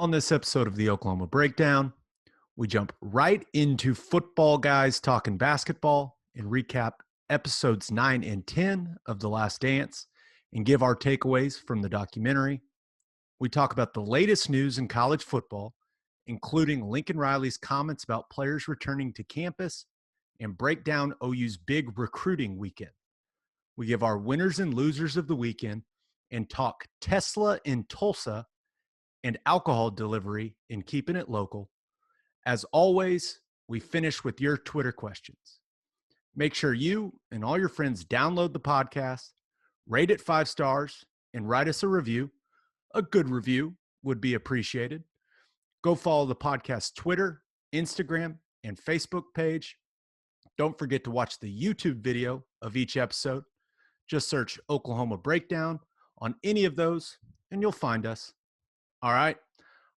On this episode of the Oklahoma Breakdown, we jump right into football guys talking basketball and recap episodes 9 and 10 of The Last Dance and give our takeaways from the documentary. We talk about the latest news in college football, including Lincoln Riley's comments about players returning to campus and break down OU's big recruiting weekend. We give our winners and losers of the weekend and talk Tesla in Tulsa and alcohol delivery in keeping it local. As always, we finish with your Twitter questions. Make sure you and all your friends download the podcast, rate it 5 stars, and write us a review. A good review would be appreciated. Go follow the podcast's Twitter, Instagram, and Facebook page. Don't forget to watch the YouTube video of each episode. Just search Oklahoma Breakdown on any of those, and you'll find us. All right,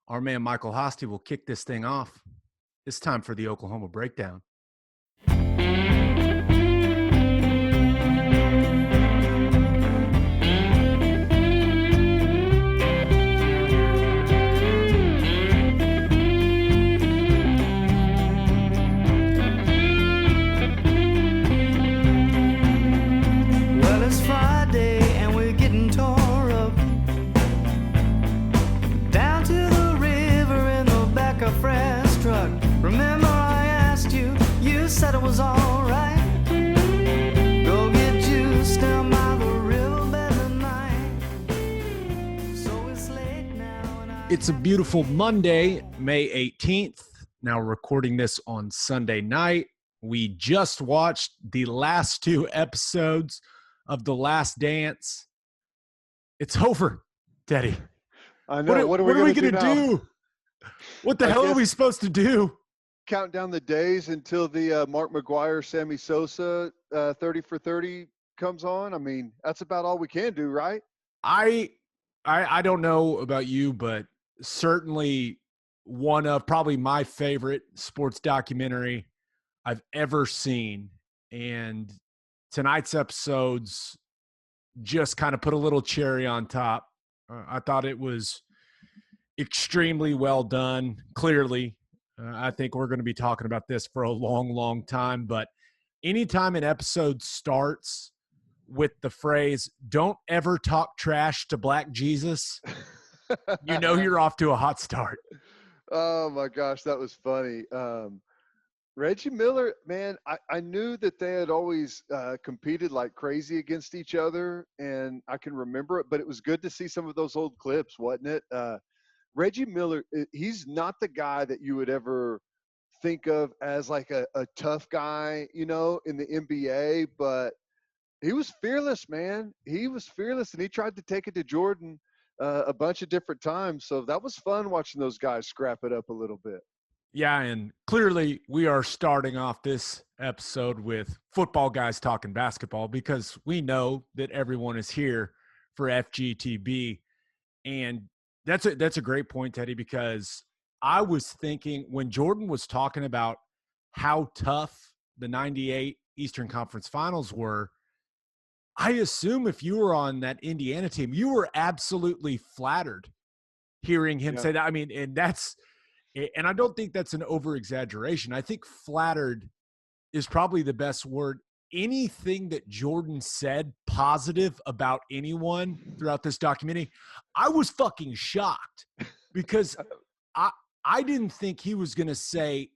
our man Michael Hosty will kick this thing off. It's time for the Oklahoma Breakdown. Well, it's Friday and we're getting tore up. Down to the river in the back of Fred's truck. Remember I asked you, you said it was alright. Go get juice down by the riverbed tonight. So it's late now and It's a beautiful Monday, May 18th. Now recording this on Sunday night. We just watched the last 2 episodes of The Last Dance. It's over, Teddy. I know. What are we going going to do? do? What the hell are we supposed to do? Count down the days until the Mark McGuire, Sammy Sosa 30 for 30 comes on. I mean, that's about all we can do, right? I don't know about you, but certainly one of probably my favorite sports documentary I've ever seen. And tonight's episodes just kind of put a little cherry on top. I thought it was extremely well done. Clearly, I think we're going to be talking about this for a long, long time. But anytime an episode starts with the phrase, "Don't ever talk trash to Black Jesus," you know you're off to a hot start. Oh, my gosh, that was funny. Reggie Miller, man, I knew that they had always competed like crazy against each other, and I can remember it, but it was good to see some of those old clips, wasn't it? Reggie Miller, he's not the guy that you would ever think of as like a tough guy, you know, in the NBA, but he was fearless, man. He was fearless, and he tried to take it to Jordan a bunch of different times. So that was fun watching those guys scrap it up a little bit. Yeah, and clearly we are starting off this episode with football guys talking basketball because we know that everyone is here for FGTB. And that's a great point, Teddy, because I was thinking when Jordan was talking about how tough the 98 Eastern Conference Finals were, I assume if you were on that Indiana team, you were absolutely flattered hearing him say that. I mean, and I don't think that's an over-exaggeration. I think flattered is probably the best word. Anything that Jordan said positive about anyone throughout this documentary, I was fucking shocked because I didn't think he was going to say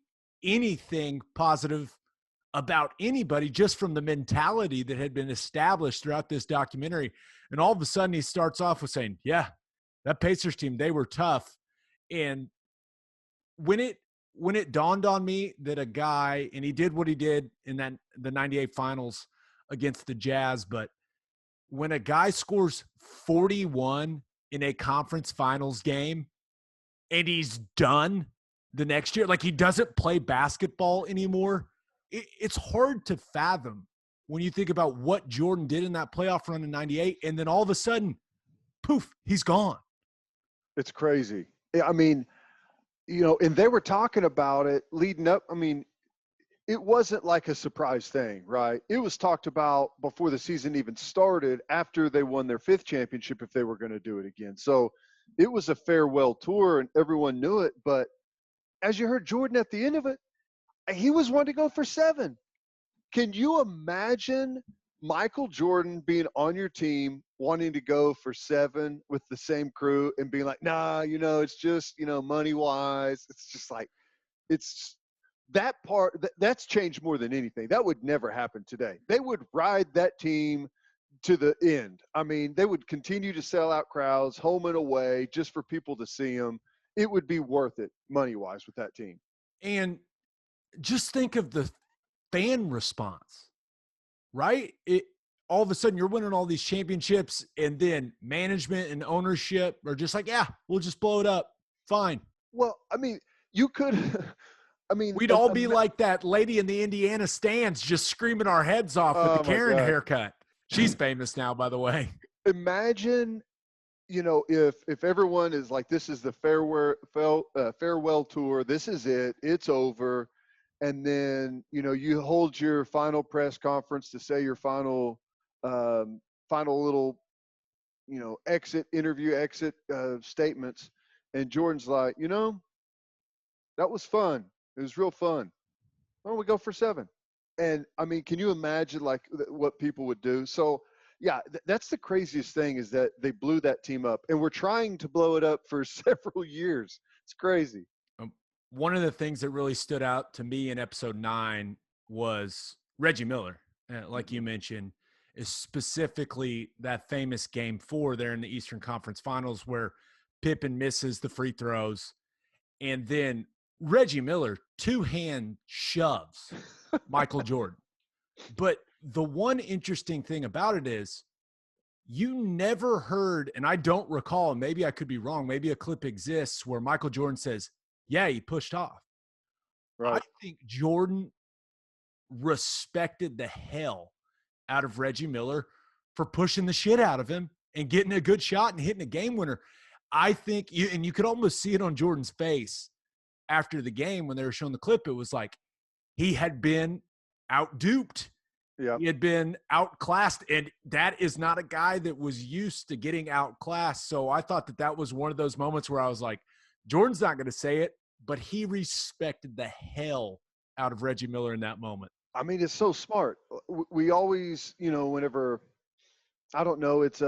anything positive about anybody just from the mentality that had been established throughout this documentary. And all of a sudden he starts off with saying, yeah, that Pacers team, they were tough. And when it dawned on me that a guy, and he did what he did in the 98 finals against the Jazz, but when a guy scores 41 in a conference finals game and he's done the next year, like he doesn't play basketball anymore, it's hard to fathom when you think about what Jordan did in that playoff run in 98, and then all of a sudden, poof, he's gone. It's crazy. I mean, you know, and they were talking about it leading up. I mean, it wasn't like a surprise thing, right? It was talked about before the season even started, after they won their 5th championship, if they were going to do it again. So it was a farewell tour and everyone knew it. But as you heard Jordan at the end of it, he was wanting to go for 7. Can you imagine Michael Jordan being on your team, wanting to go for 7 with the same crew and being like, nah, it's just, money wise. It's just like, it's that part that's changed more than anything. That would never happen today. They would ride that team to the end. I mean, they would continue to sell out crowds, home and away, just for people to see them. It would be worth it money wise with that team. And just think of the fan response, right? All of a sudden you're winning all these championships, and then management and ownership are just like, yeah, we'll just blow it up. Fine. Well, I mean, you could, we'd all be like that lady in the Indiana stands just screaming our heads off with the Karen haircut. She's famous now, by the way. Imagine, if everyone is like, this is the farewell tour, this is it, it's over. And then, you hold your final press conference to say your final little, exit statements. And Jordan's like, that was fun. It was real fun. Why don't we go for 7? And I mean, can you imagine like what people would do? So yeah, that's the craziest thing, is that they blew that team up, and we're trying to blow it up for several years. It's crazy. One of the things that really stood out to me in episode 9 was Reggie Miller, like you mentioned, is specifically that famous game 4 there in the Eastern Conference Finals where Pippen misses the free throws, and then Reggie Miller 2-hand shoves Michael Jordan. But the one interesting thing about it is you never heard, and I don't recall, maybe I could be wrong, maybe a clip exists where Michael Jordan says, yeah, he pushed off. Right. I think Jordan respected the hell out of Reggie Miller for pushing the shit out of him and getting a good shot and hitting a game winner. I think, you could almost see it on Jordan's face after the game when they were showing the clip. It was like he had been out-duped. Yep. He had been outclassed, and that is not a guy that was used to getting outclassed. So I thought that was one of those moments where I was like, Jordan's not going to say it, but he respected the hell out of Reggie Miller in that moment. I mean, it's so smart. We always, whenever, I don't know, it's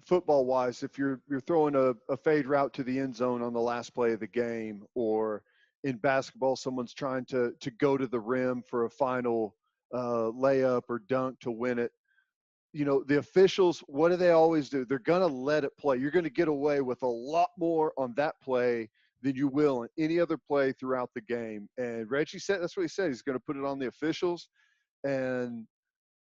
football wise, if you're throwing a fade route to the end zone on the last play of the game, or in basketball, someone's trying to go to the rim for a final layup or dunk to win it. The officials, what do they always do? They're going to let it play. You're going to get away with a lot more on that play than you will in any other play throughout the game. And Reggie said, that's what he said. He's going to put it on the officials. And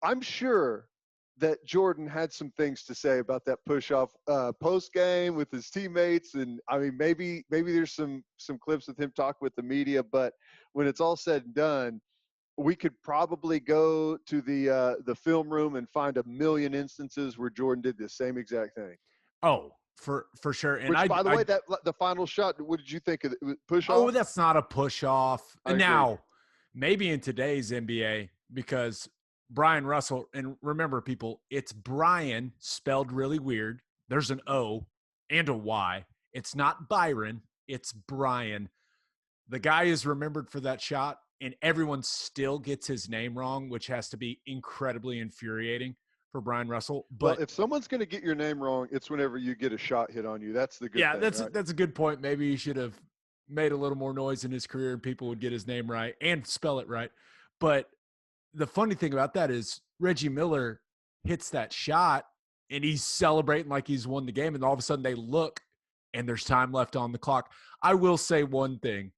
I'm sure that Jordan had some things to say about that push-off post-game with his teammates. And, I mean, maybe there's some clips with him talking with the media. But when it's all said and done, we could probably go to the film room and find a million instances where Jordan did the same exact thing. Oh, for sure. And by the way, the final shot, what did you think of the push-off? Oh, that's not a push-off. And now, maybe in today's NBA, because Brian Russell, and remember, people, it's Brian spelled really weird. There's an O and a Y. It's not Byron. It's Brian. The guy is remembered for that shot, and everyone still gets his name wrong, which has to be incredibly infuriating for Brian Russell. But well, if someone's going to get your name wrong, it's whenever you get a shot hit on you. That's the good thing, that's right? That's a good point. Maybe he should have made a little more noise in his career and people would get his name right and spell it right. But the funny thing about that is Reggie Miller hits that shot and he's celebrating like he's won the game, and all of a sudden they look and there's time left on the clock. I will say one thing.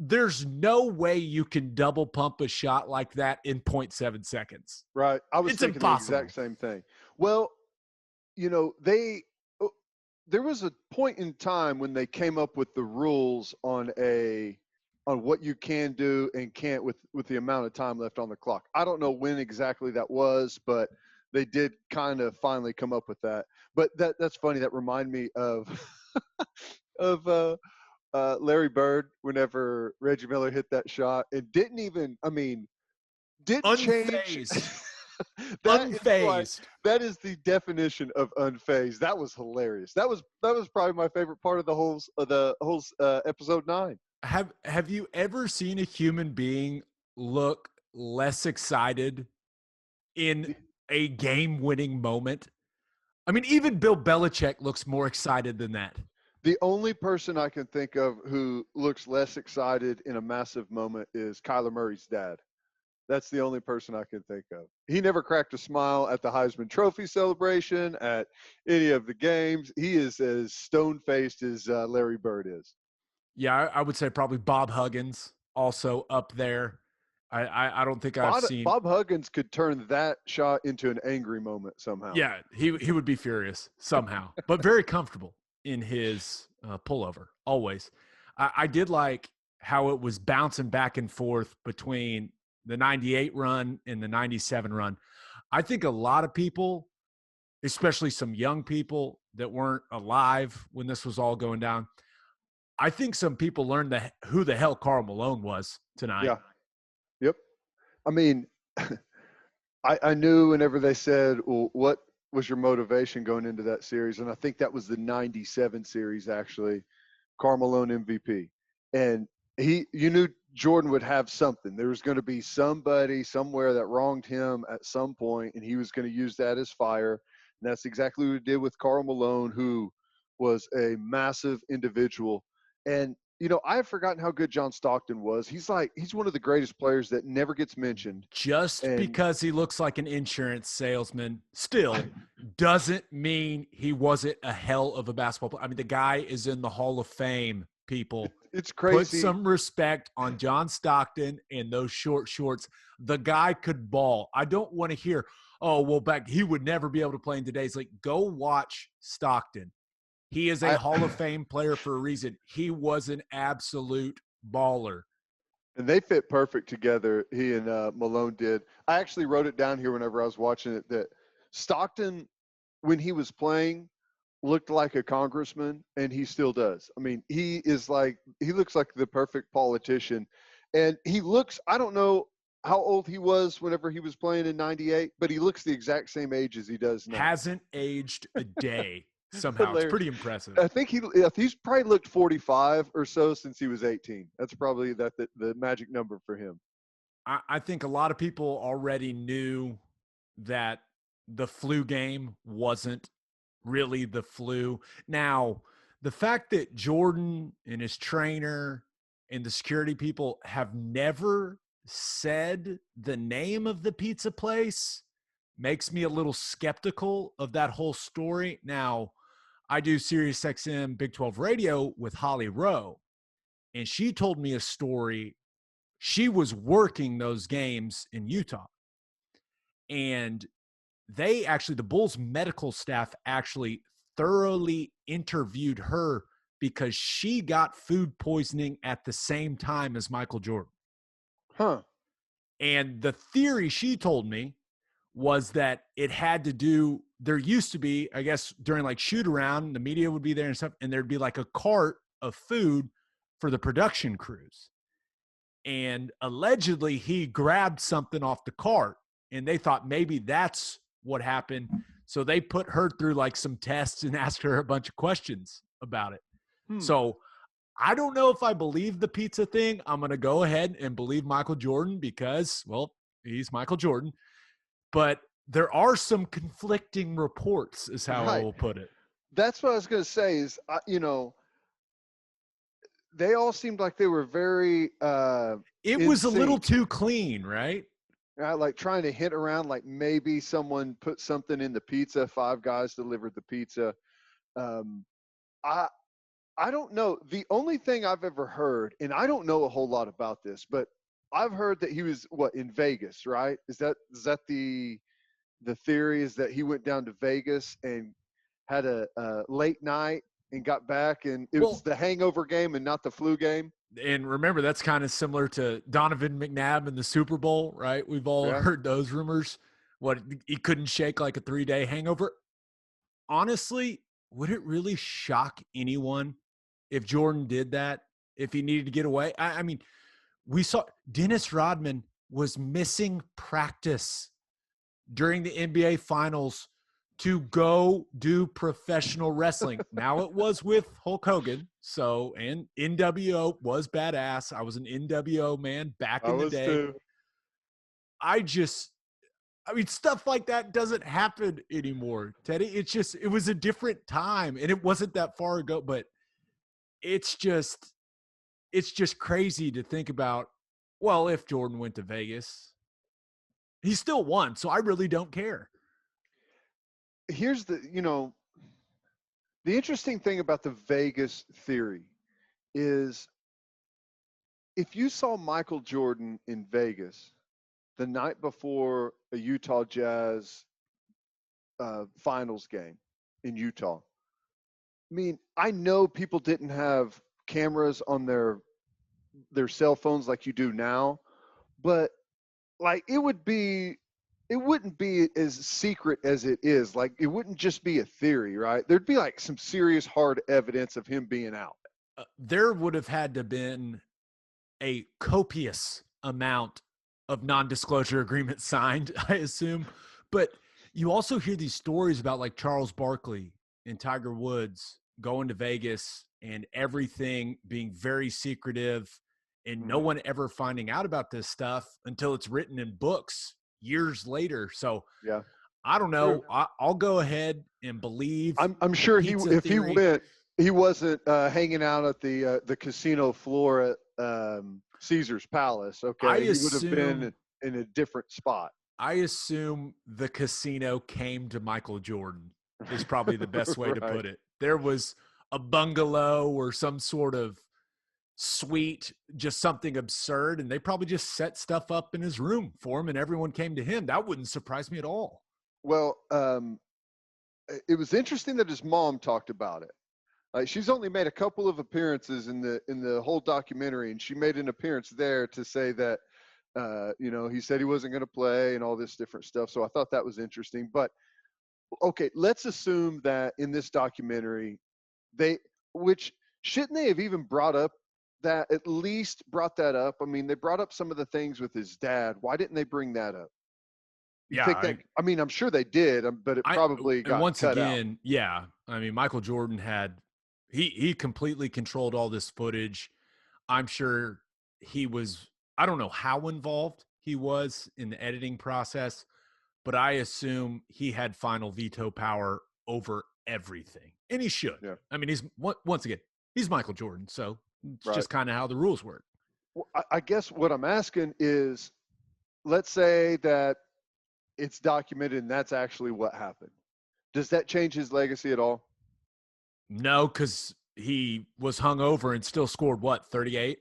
There's no way you can double pump a shot like that in 0.7 seconds. Right. I was thinking impossible. The exact same thing. Well, there was a point in time when they came up with the rules on what you can do and can't with the amount of time left on the clock. I don't know when exactly that was, but they did kind of finally come up with that. But that's funny. That reminded me of Larry Bird whenever Reggie Miller hit that shot. It didn't change. Unfazed. That is the definition of unfazed. That was hilarious. That was probably my favorite part of the whole episode 9. Have you ever seen a human being look less excited in a game-winning moment? I mean, even Bill Belichick looks more excited than that. The only person I can think of who looks less excited in a massive moment is Kyler Murray's dad. That's the only person I can think of. He never cracked a smile at the Heisman Trophy celebration, at any of the games. He is as stone-faced as Larry Bird is. Yeah, I would say probably Bob Huggins also up there. I don't think I've seen Bob Huggins could turn that shot into an angry moment somehow. Yeah, he would be furious somehow, but very comfortable in his pullover always. I did like how it was bouncing back and forth between the 98 run and the 97 run. I think a lot of people, especially some young people that weren't alive when this was all going down, I think some people learned who the hell Karl Malone was tonight. Yeah. Yep. I mean, I knew whenever they said, well, what was your motivation going into that series? And I think that was the 97 series, actually, Karl Malone MVP. And you knew Jordan would have something. There was going to be somebody somewhere that wronged him at some point, and he was going to use that as fire. And that's exactly what he did with Karl Malone, who was a massive individual. And I have forgotten how good John Stockton was. He's one of the greatest players that never gets mentioned. Just because he looks like an insurance salesman still doesn't mean he wasn't a hell of a basketball player. I mean, the guy is in the Hall of Fame, people. It's crazy. Put some respect on John Stockton and those short shorts. The guy could ball. I don't want to hear, oh, well, he would never be able to play in today's league. Go watch Stockton. He is a Hall of Fame player for a reason. He was an absolute baller. And they fit perfect together, he and Malone did. I actually wrote it down here whenever I was watching it that Stockton, when he was playing, looked like a congressman, and he still does. I mean, he looks like the perfect politician. And he looks, I don't know how old he was whenever he was playing in 98, but he looks the exact same age as he does now. Hasn't aged a day. Somehow it's pretty impressive. I think he's probably looked 45 or so since he was 18. That's probably the magic number for him. I think a lot of people already knew that the flu game wasn't really the flu. Now, the fact that Jordan and his trainer and the security people have never said the name of the pizza place makes me a little skeptical of that whole story. Now, I do Sirius XM Big 12 radio with Holly Rowe, and she told me a story. She was working those games in Utah, and the Bulls medical staff actually thoroughly interviewed her because she got food poisoning at the same time as Michael Jordan. Huh. And the theory she told me was that it had to do, there used to be, I guess, during like shoot around, the media would be there and stuff, and there'd be like a cart of food for the production crews. And allegedly he grabbed something off the cart, and they thought maybe that's what happened. So they put her through like some tests and asked her a bunch of questions about it. So I don't know if I believe the pizza thing. I'm going to go ahead and believe Michael Jordan because, well, he's Michael Jordan. But there are some conflicting reports, is how I will put it. That's what I was going to say is, they all seemed like they were very it was a little too clean, right? Like trying to hint around like maybe someone put something in the pizza, 5 guys delivered the pizza. I don't know. The only thing I've ever heard, and I don't know a whole lot about this, but I've heard that he was in Vegas, right? Is that the theory is that he went down to Vegas and had a late night and got back, and it was the hangover game and not the flu game. And remember, that's kind of similar to Donovan McNabb in the Super Bowl, right? We've all heard those rumors. He couldn't shake like a 3-day hangover. Honestly, would it really shock anyone if Jordan did that, if he needed to get away? I mean, we saw Dennis Rodman was missing practice during the NBA Finals to go do professional wrestling. Now it was with Hulk Hogan, and NWO was badass. I was an NWO man back in the day. Too. I mean, stuff like that doesn't happen anymore, Teddy. It was a different time, and it wasn't that far ago, but it's just crazy to think about. Well, if Jordan went to Vegas, he still won, so I really don't care. Here's the interesting thing about the Vegas theory is if you saw Michael Jordan in Vegas the night before a Utah Jazz finals game in Utah, I mean, I know people didn't have cameras on their cell phones like you do now, but like it wouldn't be as secret as it is. Like it wouldn't just be a theory, right? There'd be like some serious hard evidence of him being out. There would have had to been a copious amount of non-disclosure agreements signed, I assume. But you also hear these stories about like Charles Barkley and Tiger Woods going to Vegas and everything being very secretive and no one ever finding out about this stuff until it's written in books years later. So yeah, I don't know. I'll go ahead and believe. I'm sure if he went, he wasn't hanging out at the casino floor at Caesar's Palace. Okay, he would have been in a different spot. I assume the casino came to Michael Jordan is probably the best way to put it. There was a bungalow or some sort of suite, just something absurd, and they probably just set stuff up in his room for him and everyone came to him. That wouldn't surprise me at all. Well, it was interesting that his mom talked about it. She's only made a couple of appearances in the whole documentary, and she made an appearance there to say that he said he wasn't going to play and all this different stuff. So I thought that was interesting. But okay, let's assume that in this documentary, shouldn't they have even at least brought that up? I mean, they brought up some of the things with his dad. Why didn't they bring that up? I mean, I'm sure they did, but it probably got once cut again, out. Yeah. I mean, Michael Jordan he completely controlled all this footage. I'm sure I don't know how involved he was in the editing process, but I assume he had final veto power over everything, and he should. Yeah. I mean, he's Michael Jordan, so it's just kind of how the rules work. Well, I guess what I'm asking is, let's say that it's documented and that's actually what happened. Does that change his legacy at all? No, because he was hungover and still scored 38?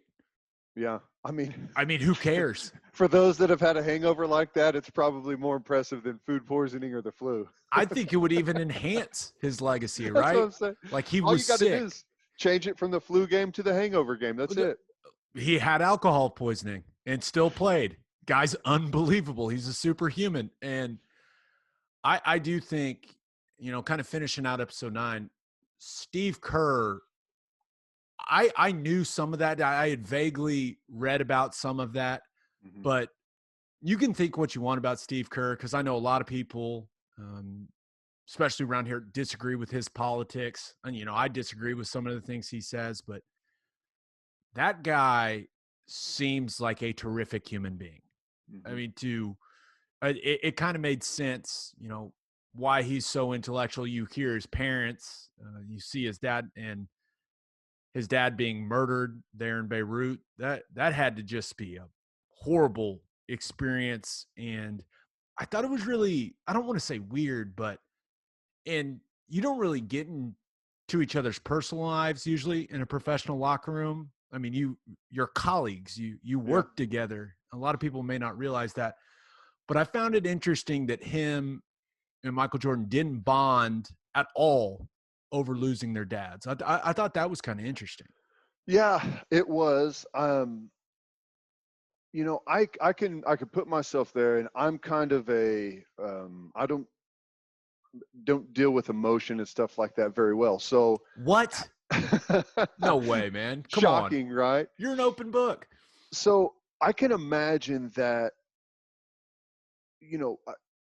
Yeah. I mean, who cares? For those that have had a hangover like that, it's probably more impressive than food poisoning or the flu. I think it would even enhance his legacy, That's right? what I'm saying. Like he all was you got to sick. do is change it from the flu game to the hangover game. That's it. He had alcohol poisoning and still played. Guy's unbelievable. He's a superhuman. And I do think, kind of finishing out episode 9, Steve Kerr, I knew some of that. I had vaguely read about some of that, but you can think what you want about Steve Kerr, because I know a lot of people, especially around here, disagree with his politics. And, I disagree with some of the things he says, but that guy seems like a terrific human being. I mean, it kind of made sense, why he's so intellectual. You hear his parents, you see his dad being murdered there in Beirut. That had to just be a horrible experience. And I thought it was really, I don't want to say weird, and you don't really get into each other's personal lives usually in a professional locker room. I mean, you're colleagues, you work together. A lot of people may not realize that, but I found it interesting that him and Michael Jordan didn't bond at all over losing their dads. I thought that was kind of interesting. Yeah, it was. I can put myself there, and I'm kind of I don't deal with emotion and stuff like that very well. So what? No way, man. Come Shocking, on. Right? You're an open book. So I can imagine that,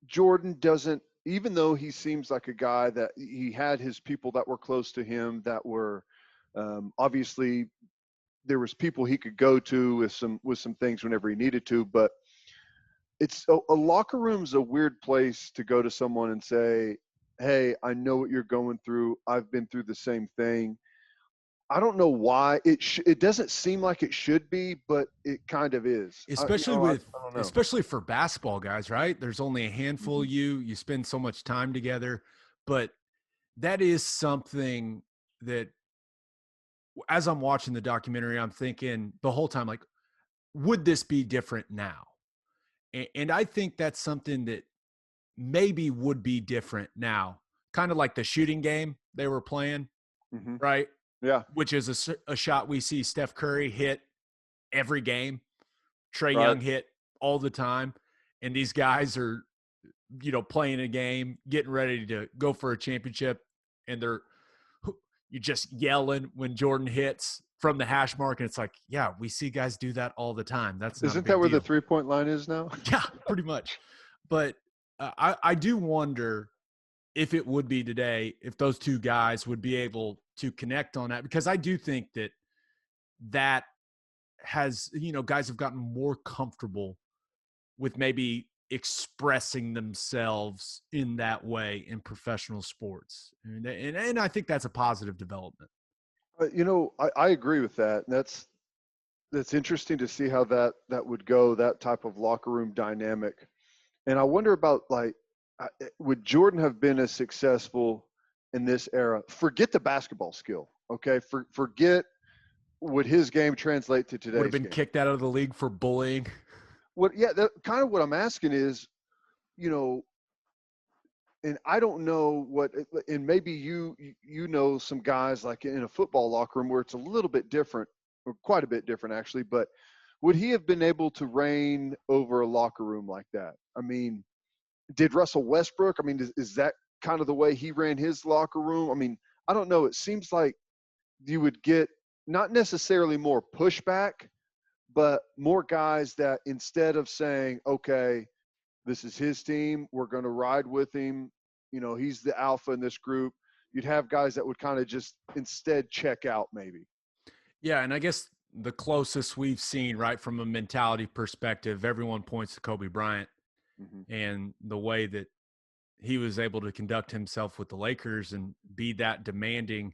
Jordan doesn't, even though he seems like a guy that he had his people that were close to him that were obviously there was people he could go to with some things whenever he needed to, but it's a locker room's a weird place to go to someone and say, hey, I know what you're going through. I've been through the same thing. I don't know why it doesn't seem like it should be, but it kind of is. Especially I don't know. especially for basketball guys, right? There's only a handful of Mm-hmm. you spend so much time together, but that is something that as I'm watching the documentary, I'm thinking the whole time, like, would this be different now? And I think that's something that maybe would be different now, kind of like the shooting game they were playing, Mm-hmm. right? Yeah. Which is a shot we see Steph Curry hit every game, Trey Right. Young hit all the time. And these guys are, playing a game, getting ready to go for a championship. And you're just yelling when Jordan hits from the hash mark. And it's like, yeah, we see guys do that all the time. That's not a Isn't that big where the deal. 3-point line is now? Yeah, pretty much. But I do wonder if it would be today, if those two guys would be able to connect on that, because I do think that has, guys have gotten more comfortable with maybe expressing themselves in that way in professional sports. And I think that's a positive development. I agree with that. And that's interesting to see how that would go, that type of locker room dynamic. And I wonder about would Jordan have been as successful in this era? Forget the basketball skill, okay? Forget would his game translate to today's Would have been game. kicked out of the league for bullying. That kind of what I'm asking is, and I don't know and maybe you know some guys like in a football locker room where it's a little bit different, or quite a bit different actually, but would he have been able to reign over a locker room like that? I mean, did Russell Westbrook? I mean, is that kind of the way he ran his locker room? I mean, I don't know. It seems like you would get not necessarily more pushback, but more guys that instead of saying, okay, this is his team, we're going to ride with him, he's the alpha in this group, you'd have guys that would kind of just instead check out maybe. Yeah, and I guess the closest we've seen, right, from a mentality perspective, everyone points to Kobe Bryant Mm-hmm. and the way that he was able to conduct himself with the Lakers and be that demanding.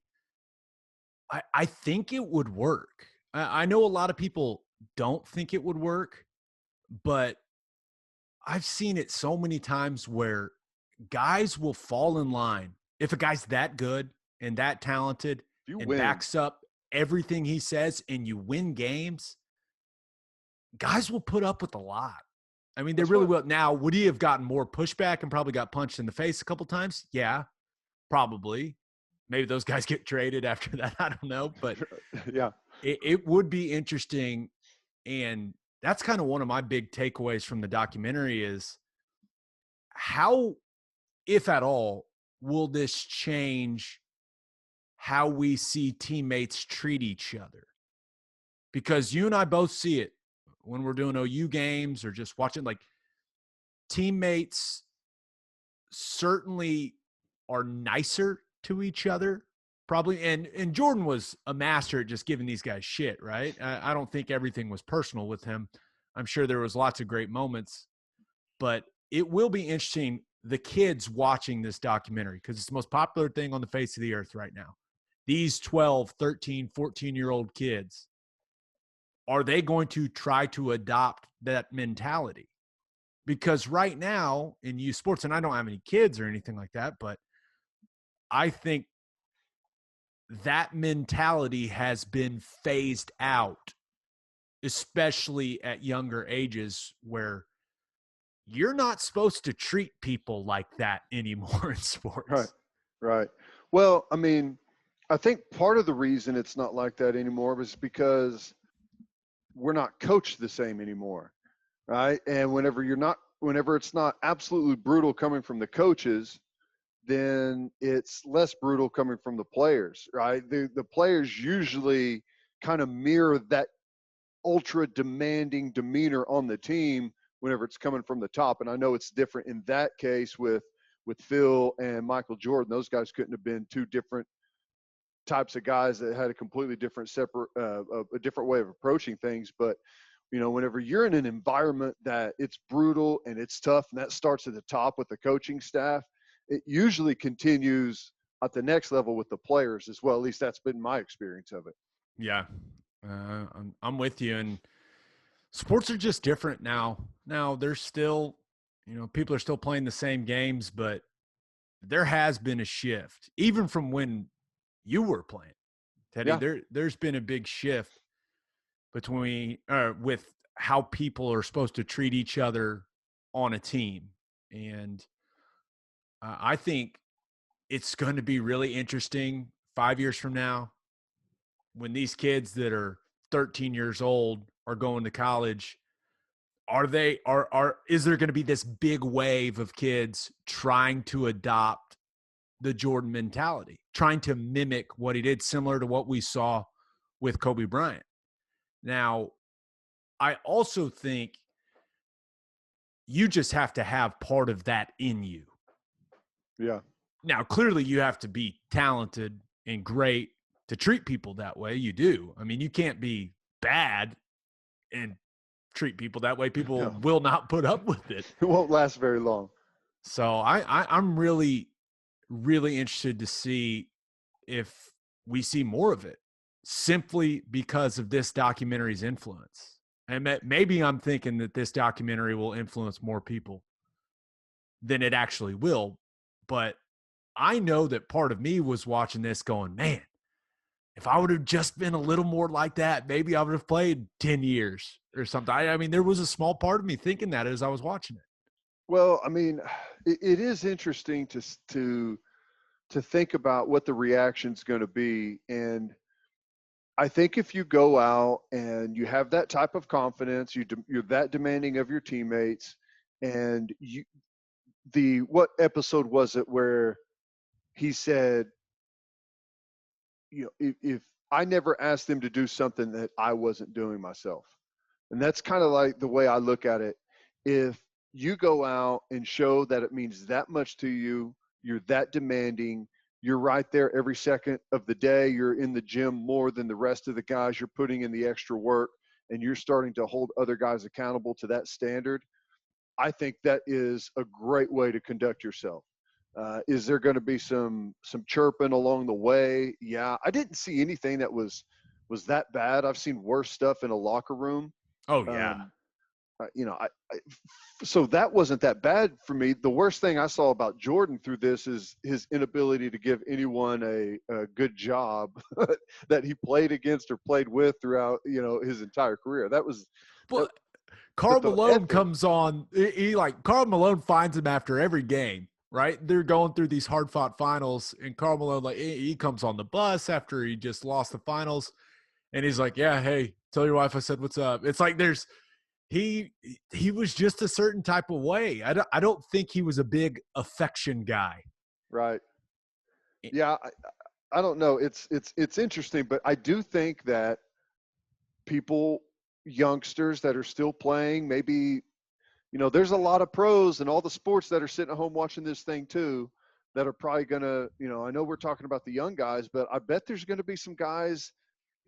I think it would work. I know a lot of people don't think it would work, but I've seen it so many times where guys will fall in line. If a guy's that good and that talented You and win. backs up everything he says and you win games, guys will put up with a lot. I mean, they really will. Now, would he have gotten more pushback and probably got punched in the face a couple times? Yeah, probably. Maybe those guys get traded after that. I don't know. But Yeah. it would be interesting. And that's kind of one of my big takeaways from the documentary is how, if at all, will this change how we see teammates treat each other? Because you and I both see it when we're doing OU games or just watching, like, teammates certainly are nicer to each other, probably. And Jordan was a master at just giving these guys shit, right? I don't think everything was personal with him. I'm sure there was lots of great moments, but it will be interesting, the kids watching this documentary, because it's the most popular thing on the face of the earth right now. These 12, 13, 14-year-old kids, are they going to try to adopt that mentality? Because right now in youth sports, and I don't have any kids or anything like that, but I think that mentality has been phased out, especially at younger ages, where you're not supposed to treat people like that anymore in sports. Right. Well, I mean, I think part of the reason it's not like that anymore is because we're not coached the same anymore, right? And whenever it's not absolutely brutal coming from the coaches, then it's less brutal coming from the players, right? The players usually kind of mirror that ultra demanding demeanor on the team whenever it's coming from the top. And I know it's different in that case with Phil and Michael Jordan. Those guys couldn't have been two different types of guys that had a completely different a different way of approaching things. But whenever you're in an environment that it's brutal and it's tough, and that starts at the top with the coaching staff, it usually continues at the next level with the players as well. At least that's been my experience of it. Yeah, I'm with you. And sports are just different now. Now there's still, people are still playing the same games, but there has been a shift, even from when you were playing, Teddy. Yeah. There's been a big shift between with how people are supposed to treat each other on a team. And I think it's going to be really interesting 5 years from now when these kids that are 13 years old are going to college. Is there going to be this big wave of kids trying to adopt the Jordan mentality, trying to mimic what he did, similar to what we saw with Kobe Bryant? Now, I also think you just have to have part of that in you. Yeah. Now, clearly you have to be talented and great to treat people that way. You do. I mean, you can't be bad and treat people that way. People will not put up with it. It won't last very long. So I'm really, really interested to see if we see more of it, simply because of this documentary's influence. And maybe I'm thinking that this documentary will influence more people than it actually will. But I know that part of me was watching this going, man, if I would have just been a little more like that, maybe I would have played 10 years or something. I mean, there was a small part of me thinking that as I was watching it. Well, I mean, it is interesting to think about what the reaction's going to be. And I think if you go out and you have that type of confidence, you're that demanding of your teammates, and what episode was it where he said, if I never asked them to do something that I wasn't doing myself. And that's kind of like the way I look at it. If you go out and show that it means that much to you, you're that demanding, you're right there every second of the day, you're in the gym more than the rest of the guys, you're putting in the extra work, and you're starting to hold other guys accountable to that standard, I think that is a great way to conduct yourself. Is there going to be some chirping along the way? Yeah, I didn't see anything that was that bad. I've seen worse stuff in a locker room. Oh yeah. So that wasn't that bad for me. The worst thing I saw about Jordan through this is his inability to give anyone a good job that he played against or played with throughout, his entire career. That was. But Karl Malone comes on. Karl Malone finds him after every game. Right? They're going through these hard-fought finals, and Karl Malone, he comes on the bus after he just lost the finals, and he's like, yeah, hey, tell your wife I said what's up. It's like he was just a certain type of way. I don't think he was a big affection guy. Right. Yeah, I don't know. It's interesting, but I do think that youngsters that are still playing, maybe – there's a lot of pros and all the sports that are sitting at home watching this thing too, that are probably going to, I know we're talking about the young guys, but I bet there's going to be some guys,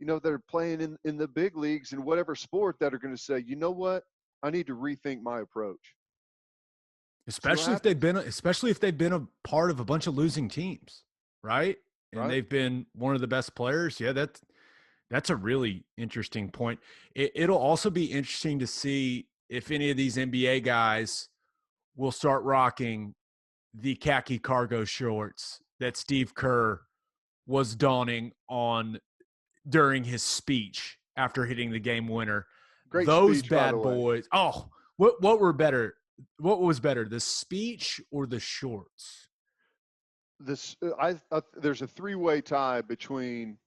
that are playing in the big leagues in whatever sport that are going to say, you know what, I need to rethink my approach. Especially if they've been a part of a bunch of losing teams, right? And they've been one of the best players. Yeah, that's a really interesting point. It'll also be interesting to see if any of these NBA guys will start rocking the khaki cargo shorts that Steve Kerr was donning on during his speech after hitting the game winner. Great Those speech, bad boys. Oh, what were better? What was better, the speech or the shorts? There's a three-way tie between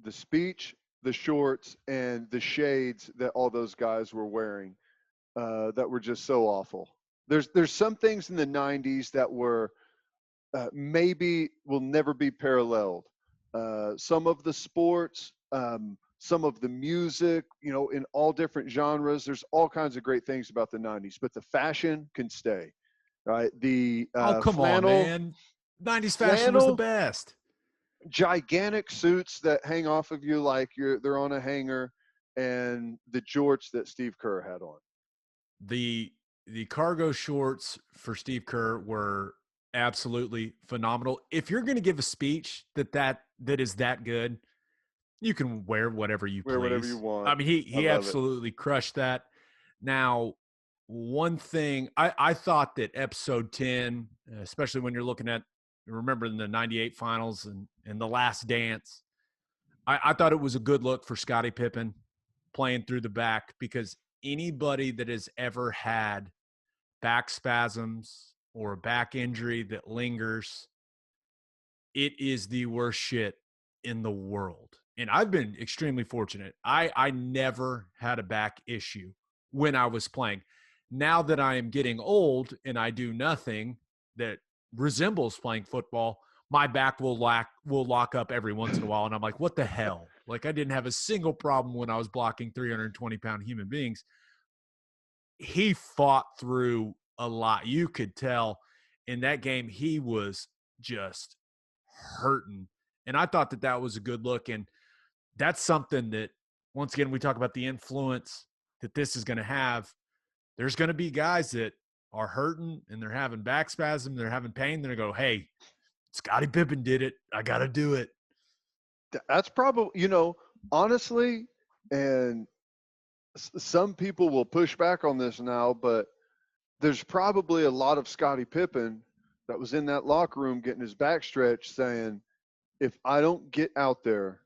the speech, the shorts, and the shades that all those guys were wearing. That were just so awful. There's some things in the 90s that were maybe will never be paralleled. Some of the sports, some of the music, in all different genres. There's all kinds of great things about the 90s, but the fashion can stay, right? The Oh, come on, flannel, man. 90s fashion was the flannel, best. gigantic suits that hang off of you like they're on a hanger, and the jorts that Steve Kerr had on. The cargo shorts for Steve Kerr were absolutely phenomenal. If you're going to give a speech that is that good, you can wear whatever you Wear whatever you please. I want. mean, I he love it. absolutely crushed that. Now, one thing I thought that episode 10, especially when you're looking at remembering the 98 finals and the last dance, I thought it was a good look for Scottie Pippen playing through the back, because anybody that has ever had back spasms or a back injury that lingers, it is the worst shit in the world. And I've been extremely fortunate. I never had a back issue when I was playing. Now that I am getting old and I do nothing that resembles playing football, my back will lock up every once in a while. And I'm like, what the hell? Like, I didn't have a single problem when I was blocking 320-pound human beings. He fought through a lot. You could tell in that game he was just hurting. And I thought that was a good look. And that's something that, once again, we talk about the influence that this is going to have. There's going to be guys that are hurting and they're having back spasm, they're having pain. They're going to go, hey, Scottie Pippen did it. I got to do it. That's probably, honestly, and some people will push back on this now, but there's probably a lot of Scottie Pippen that was in that locker room getting his back stretched saying, if I don't get out there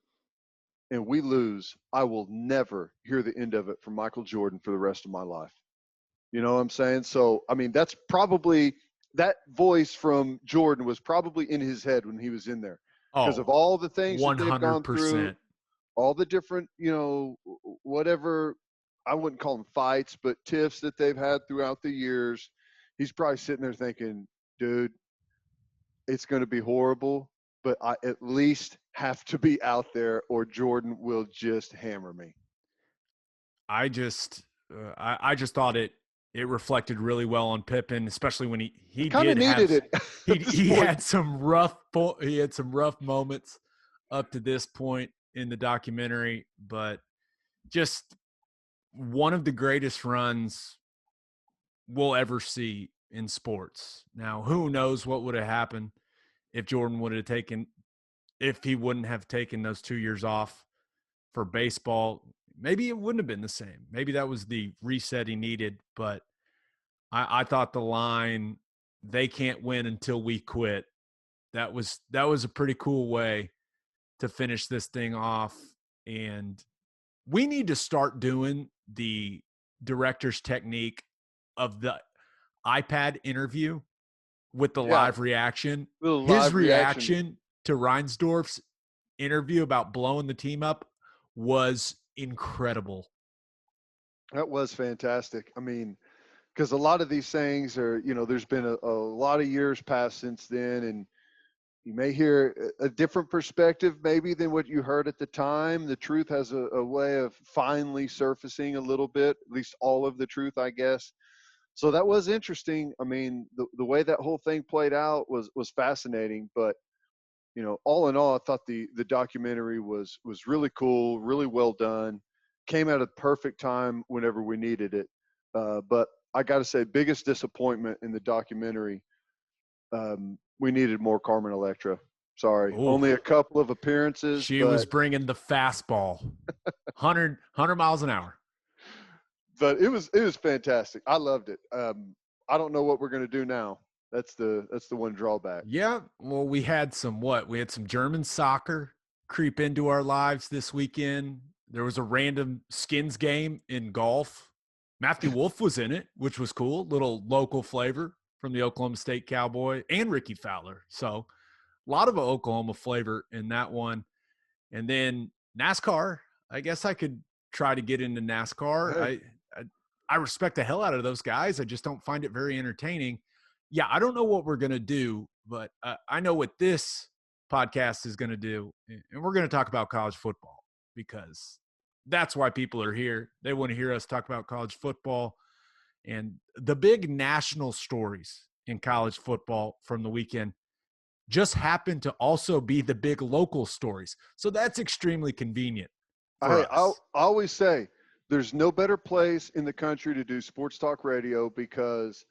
and we lose, I will never hear the end of it from Michael Jordan for the rest of my life. You know what I'm saying? So, I mean, that's probably that voice from Jordan was probably in his head when he was in there because of all the things that they've gone through, 100%. all the different, whatever, I wouldn't call them fights, but tiffs that they've had throughout the years. He's probably sitting there thinking, dude, it's going to be horrible, but I at least have to be out there or Jordan will just hammer me. I just thought it reflected really well on Pippen, especially when he Kind of did have needed it. he had some rough moments up to this point in the documentary, but just one of the greatest runs we'll ever see in sports. Now, who knows what would have happened if Jordan would have taken if he wouldn't have taken those 2 years off for baseball. Maybe it wouldn't have been the same. Maybe that was the reset he needed. But I thought the line, "They can't win until we quit," that was a pretty cool way to finish this thing off. And we need to start doing the director's technique of the iPad interview with the Yeah, live reaction. little His live reaction. reaction to Reinsdorf's interview about blowing the team up was incredible. That was fantastic. I mean, because a lot of these things are, there's been a lot of years passed since then, and you may hear a different perspective maybe than what you heard at the time. The truth has a way of finally surfacing a little bit, at least all of the truth, I guess. So that was interesting. I mean, the way that whole thing played out was fascinating. But all in all, I thought the documentary was really cool, really well done. Came at a perfect time whenever we needed it. But I got to say, biggest disappointment in the documentary. We needed more Carmen Electra. Sorry, Ooh, only a couple of appearances, she but was bringing the fastball, 100 miles an hour. it was fantastic. I loved it. I don't know what we're gonna do now. That's the one drawback. Yeah, well, we had some German soccer creep into our lives this weekend. There was a random Skins game in golf. Matthew Wolf was in it, which was cool. Little local flavor from the Oklahoma State Cowboy and Ricky Fowler. So a lot of Oklahoma flavor in that one. And then NASCAR. I guess I could try to get into NASCAR. Hey, I respect the hell out of those guys. I just don't find it very entertaining. Yeah, I don't know what we're going to do, but I know what this podcast is going to do. And we're going to talk about college football because that's why people are here. They want to hear us talk about college football and the big national stories in college football from the weekend just happen to also be the big local stories. So that's extremely convenient for I us. always say there's no better place in the country to do sports talk radio because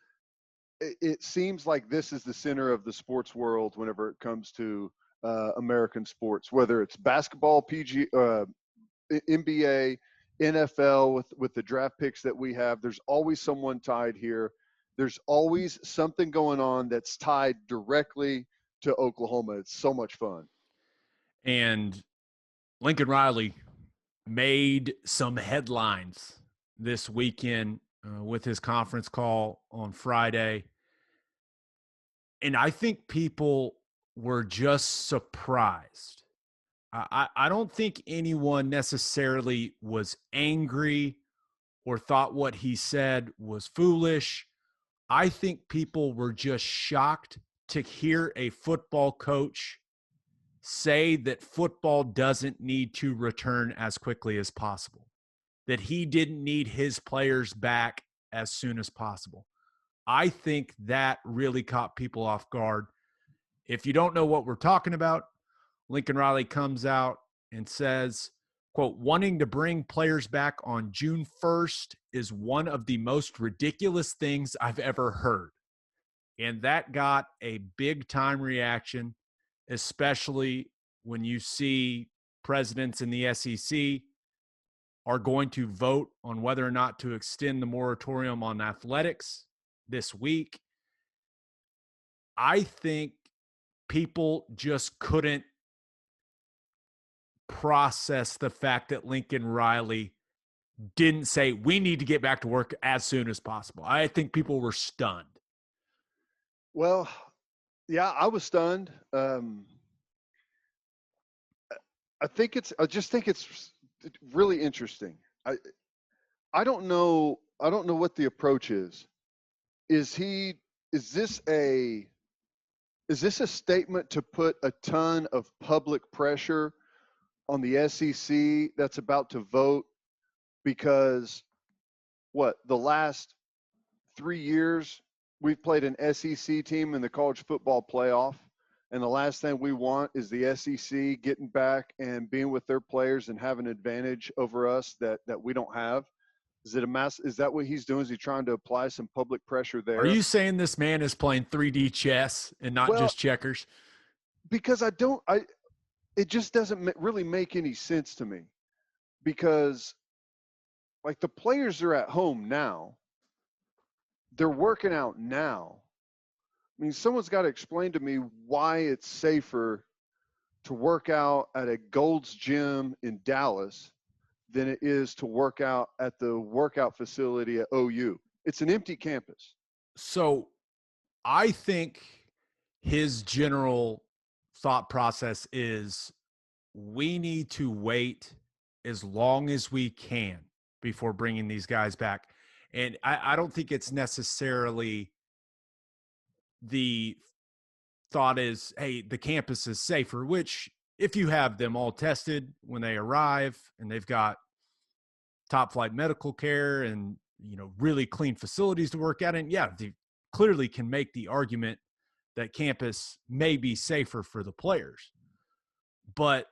it seems like this is the center of the sports world whenever it comes to American sports, whether it's basketball, NBA, NFL, with the draft picks that we have. There's always someone tied here. There's always something going on that's tied directly to Oklahoma. It's so much fun. And Lincoln Riley made some headlines this weekend with his conference call on Friday. And I think people were just surprised. I don't think anyone necessarily was angry or thought what he said was foolish. I think people were just shocked to hear a football coach say that football doesn't need to return as quickly as possible, that he didn't need his players back as soon as possible. I think that really caught people off guard. If you don't know what we're talking about, Lincoln Riley comes out and says, quote, wanting to bring players back on June 1st is one of the most ridiculous things I've ever heard. And that got a big time reaction, especially when you see presidents in the SEC are going to vote on whether or not to extend the moratorium on athletics this week. I think people just couldn't process the fact that Lincoln Riley didn't say we need to get back to work as soon as possible. I think people were stunned. Well, yeah, I was stunned. I just think it's really interesting. I don't know what the approach is. Is this a statement to put a ton of public pressure on the SEC that's about to vote? Because the last 3 years we've played an SEC team in the college football playoff, and the last thing we want is the SEC getting back and being with their players and having an advantage over us that we don't have. Is that what he's doing? Is he trying to apply some public pressure there? Are you saying this man is playing 3D chess and not just checkers? Because it just doesn't really make any sense to me, because like the players are at home now. They're working out now. I mean, someone's got to explain to me why it's safer to work out at a Gold's Gym in Dallas than it is to work out at the workout facility at OU. It's an empty campus. So I think his general thought process is we need to wait as long as we can before bringing these guys back. And I don't think it's necessarily the thought is, hey, the campus is safer, which if you have them all tested when they arrive and they've got top flight medical care and, really clean facilities to work out in, yeah, they clearly can make the argument that campus may be safer for the players. But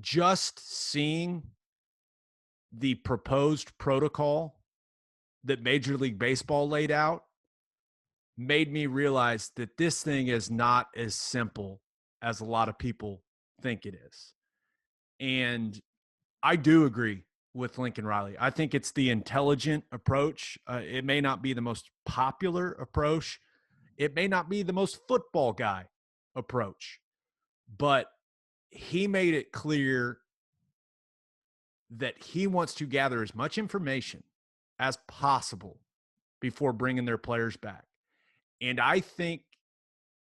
just seeing the proposed protocol that Major League Baseball laid out made me realize that this thing is not as simple as a lot of people think it is. And I do agree with Lincoln Riley. I think it's the intelligent approach. It may not be the most popular approach. It may not be the most football guy approach, but he made it clear that he wants to gather as much information as possible before bringing their players back. And I think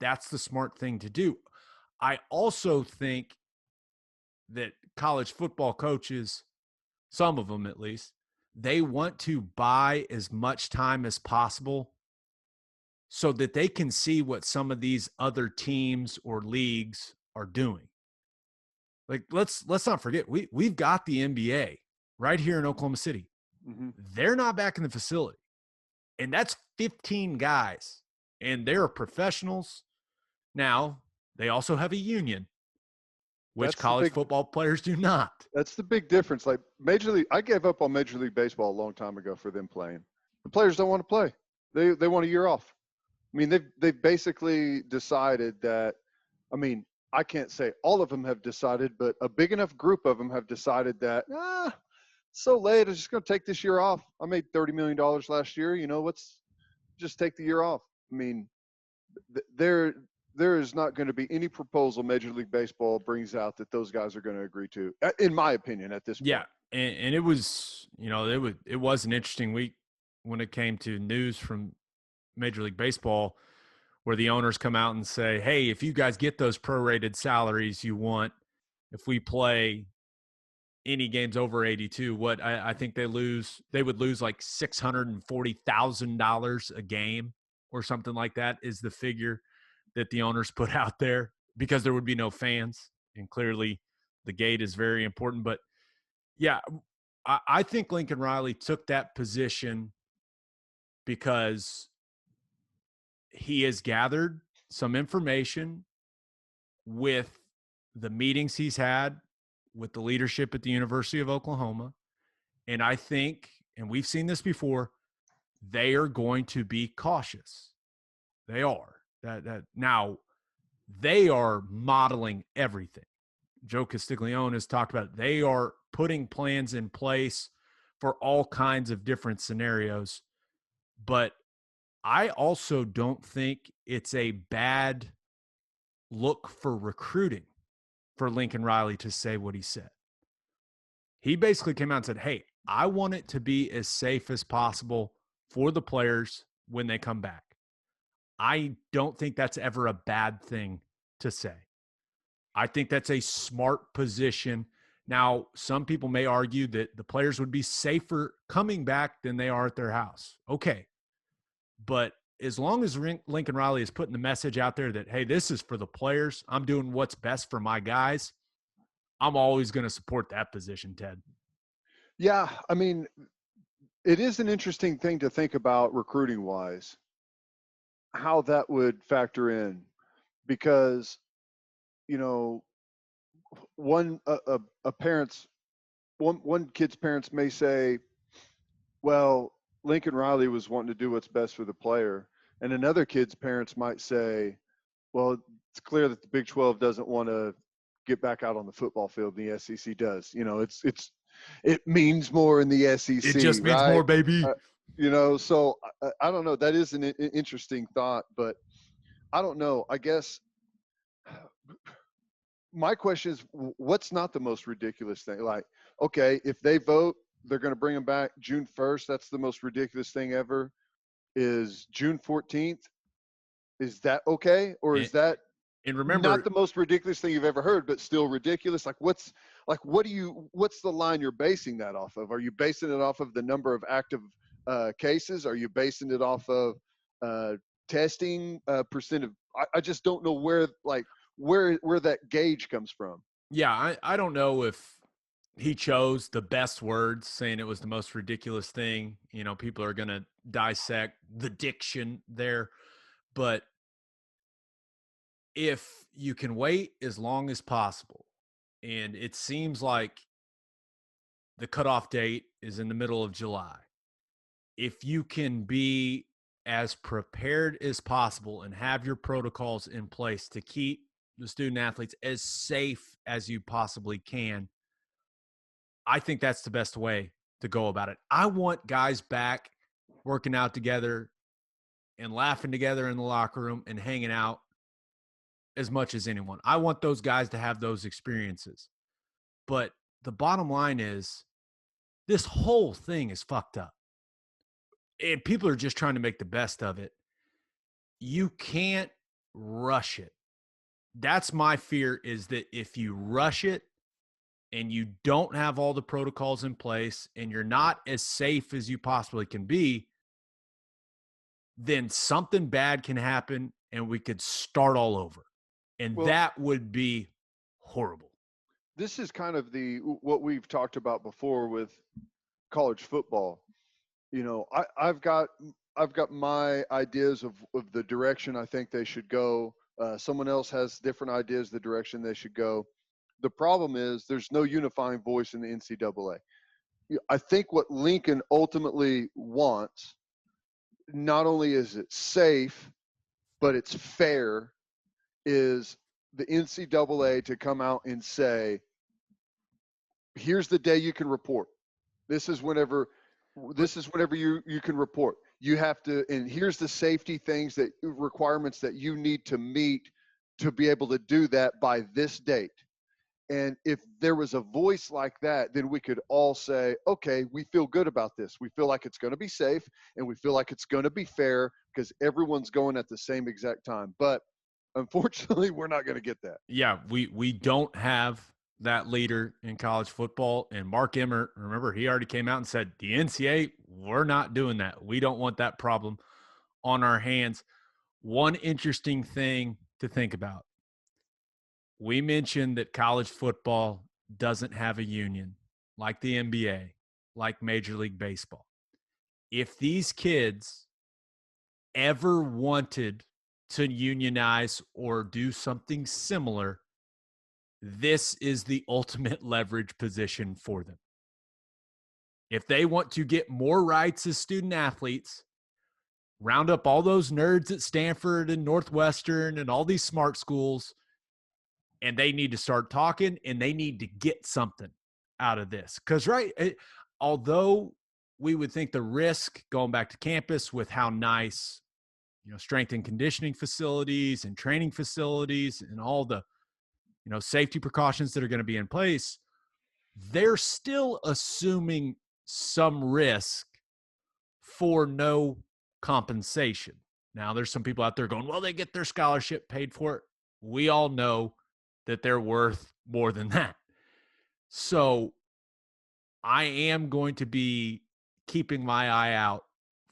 that's the smart thing to do. I also think that college football coaches, some of them at least, they want to buy as much time as possible so that they can see what some of these other teams or leagues are doing. Like, let's not forget, we've got the NBA right here in Oklahoma City. Mm-hmm. They're not back in the facility. And that's 15 guys. And they're professionals. Now, they also have a union, which college football players do not. That's the big difference. Like Major League, I gave up on Major League Baseball a long time ago for them playing. The players don't want to play. They want a year off. I mean, they've basically decided that. I mean, I can't say all of them have decided, but a big enough group of them have decided that so late. I'm just going to take this year off. I made $30 million last year. Let's just take the year off. I mean, there is not going to be any proposal Major League Baseball brings out that those guys are going to agree to, in my opinion, at this point. Yeah, and it was, it was an interesting week when it came to news from Major League Baseball, where the owners come out and say, hey, if you guys get those prorated salaries you want, if we play any games over 82, what I think they would lose like $640,000 a game or something like that is the figure that the owners put out there, because there would be no fans. And clearly the gate is very important. But yeah, I think Lincoln Riley took that position because he has gathered some information with the meetings he's had with the leadership at the University of Oklahoma. And I think, and we've seen this before, they are going to be cautious. They are. Now, they are modeling everything. Joe Castiglione has talked about it. They are putting plans in place for all kinds of different scenarios. But I also don't think it's a bad look for recruiting for Lincoln Riley to say what he said. He basically came out and said, hey, I want it to be as safe as possible for the players when they come back. I don't think that's ever a bad thing to say. I think that's a smart position. Now, some people may argue that the players would be safer coming back than they are at their house. Okay. But as long as Lincoln Riley is putting the message out there that, hey, this is for the players, I'm doing what's best for my guys, I'm always going to support that position, Ted. Yeah, I mean, it is an interesting thing to think about recruiting-wise, how that would factor in, because, one kid's parents may say, well, Lincoln Riley was wanting to do what's best for the player. And another kid's parents might say, well, it's clear that the Big 12 doesn't want to get back out on the football field than the SEC does. It means more in the SEC. It just means right? more, baby. So I don't know. That is an interesting thought, but I don't know. I guess my question is, what's not the most ridiculous thing? Like, okay, if they vote, they're going to bring them back June 1st. That's the most ridiculous thing ever. Is June 14th? Is that okay? Or is that not the most ridiculous thing you've ever heard, but still ridiculous? What's the line you're basing that off of? Are you basing it off of the number of active cases? Are you basing it off of testing percent of? I just don't know where that gauge comes from. Yeah, I don't know if he chose the best words, saying it was the most ridiculous thing. People are going to dissect the diction there. But if you can wait as long as possible, and it seems like the cutoff date is in the middle of July, if you can be as prepared as possible and have your protocols in place to keep the student athletes as safe as you possibly can, I think that's the best way to go about it. I want guys back working out together and laughing together in the locker room and hanging out as much as anyone. I want those guys to have those experiences. But the bottom line is, this whole thing is fucked up. And people are just trying to make the best of it. You can't rush it. That's my fear, is that if you rush it and you don't have all the protocols in place and you're not as safe as you possibly can be, then something bad can happen and we could start all over. And that would be horrible. this is kind of what we've talked about before with college football. You know, I've got my ideas of the direction I think they should go. Someone else has different ideas the direction they should go. The problem is there's no unifying voice in the NCAA. I think what Lincoln ultimately wants, not only is it safe, but it's fair, is the NCAA to come out and say, here's the day you can report. This is whenever you can report. You have to, and here's the safety requirements that you need to meet to be able to do that by this date. And if there was a voice like that, then we could all say, okay, we feel good about this. We feel like it's going to be safe, and we feel like it's going to be fair because everyone's going at the same exact time. But unfortunately, we're not going to get that. Yeah, we don't have that leader in college football. And Mark Emmert, remember, he already came out and said, the NCAA, we're not doing that. We don't want that problem on our hands. One interesting thing to think about. We mentioned that college football doesn't have a union like the NBA, like Major League Baseball. If these kids ever wanted to unionize or do something similar, this is the ultimate leverage position for them. If they want to get more rights as student athletes, round up all those nerds at Stanford and Northwestern and all these smart schools, and they need to start talking, and they need to get something out of this. Because, although we would think the risk going back to campus with how nice, strength and conditioning facilities and training facilities and all the, safety precautions that are going to be in place, they're still assuming some risk for no compensation. Now, there's some people out there going, well, they get their scholarship paid for it. We all know that they're worth more than that. So I am going to be keeping my eye out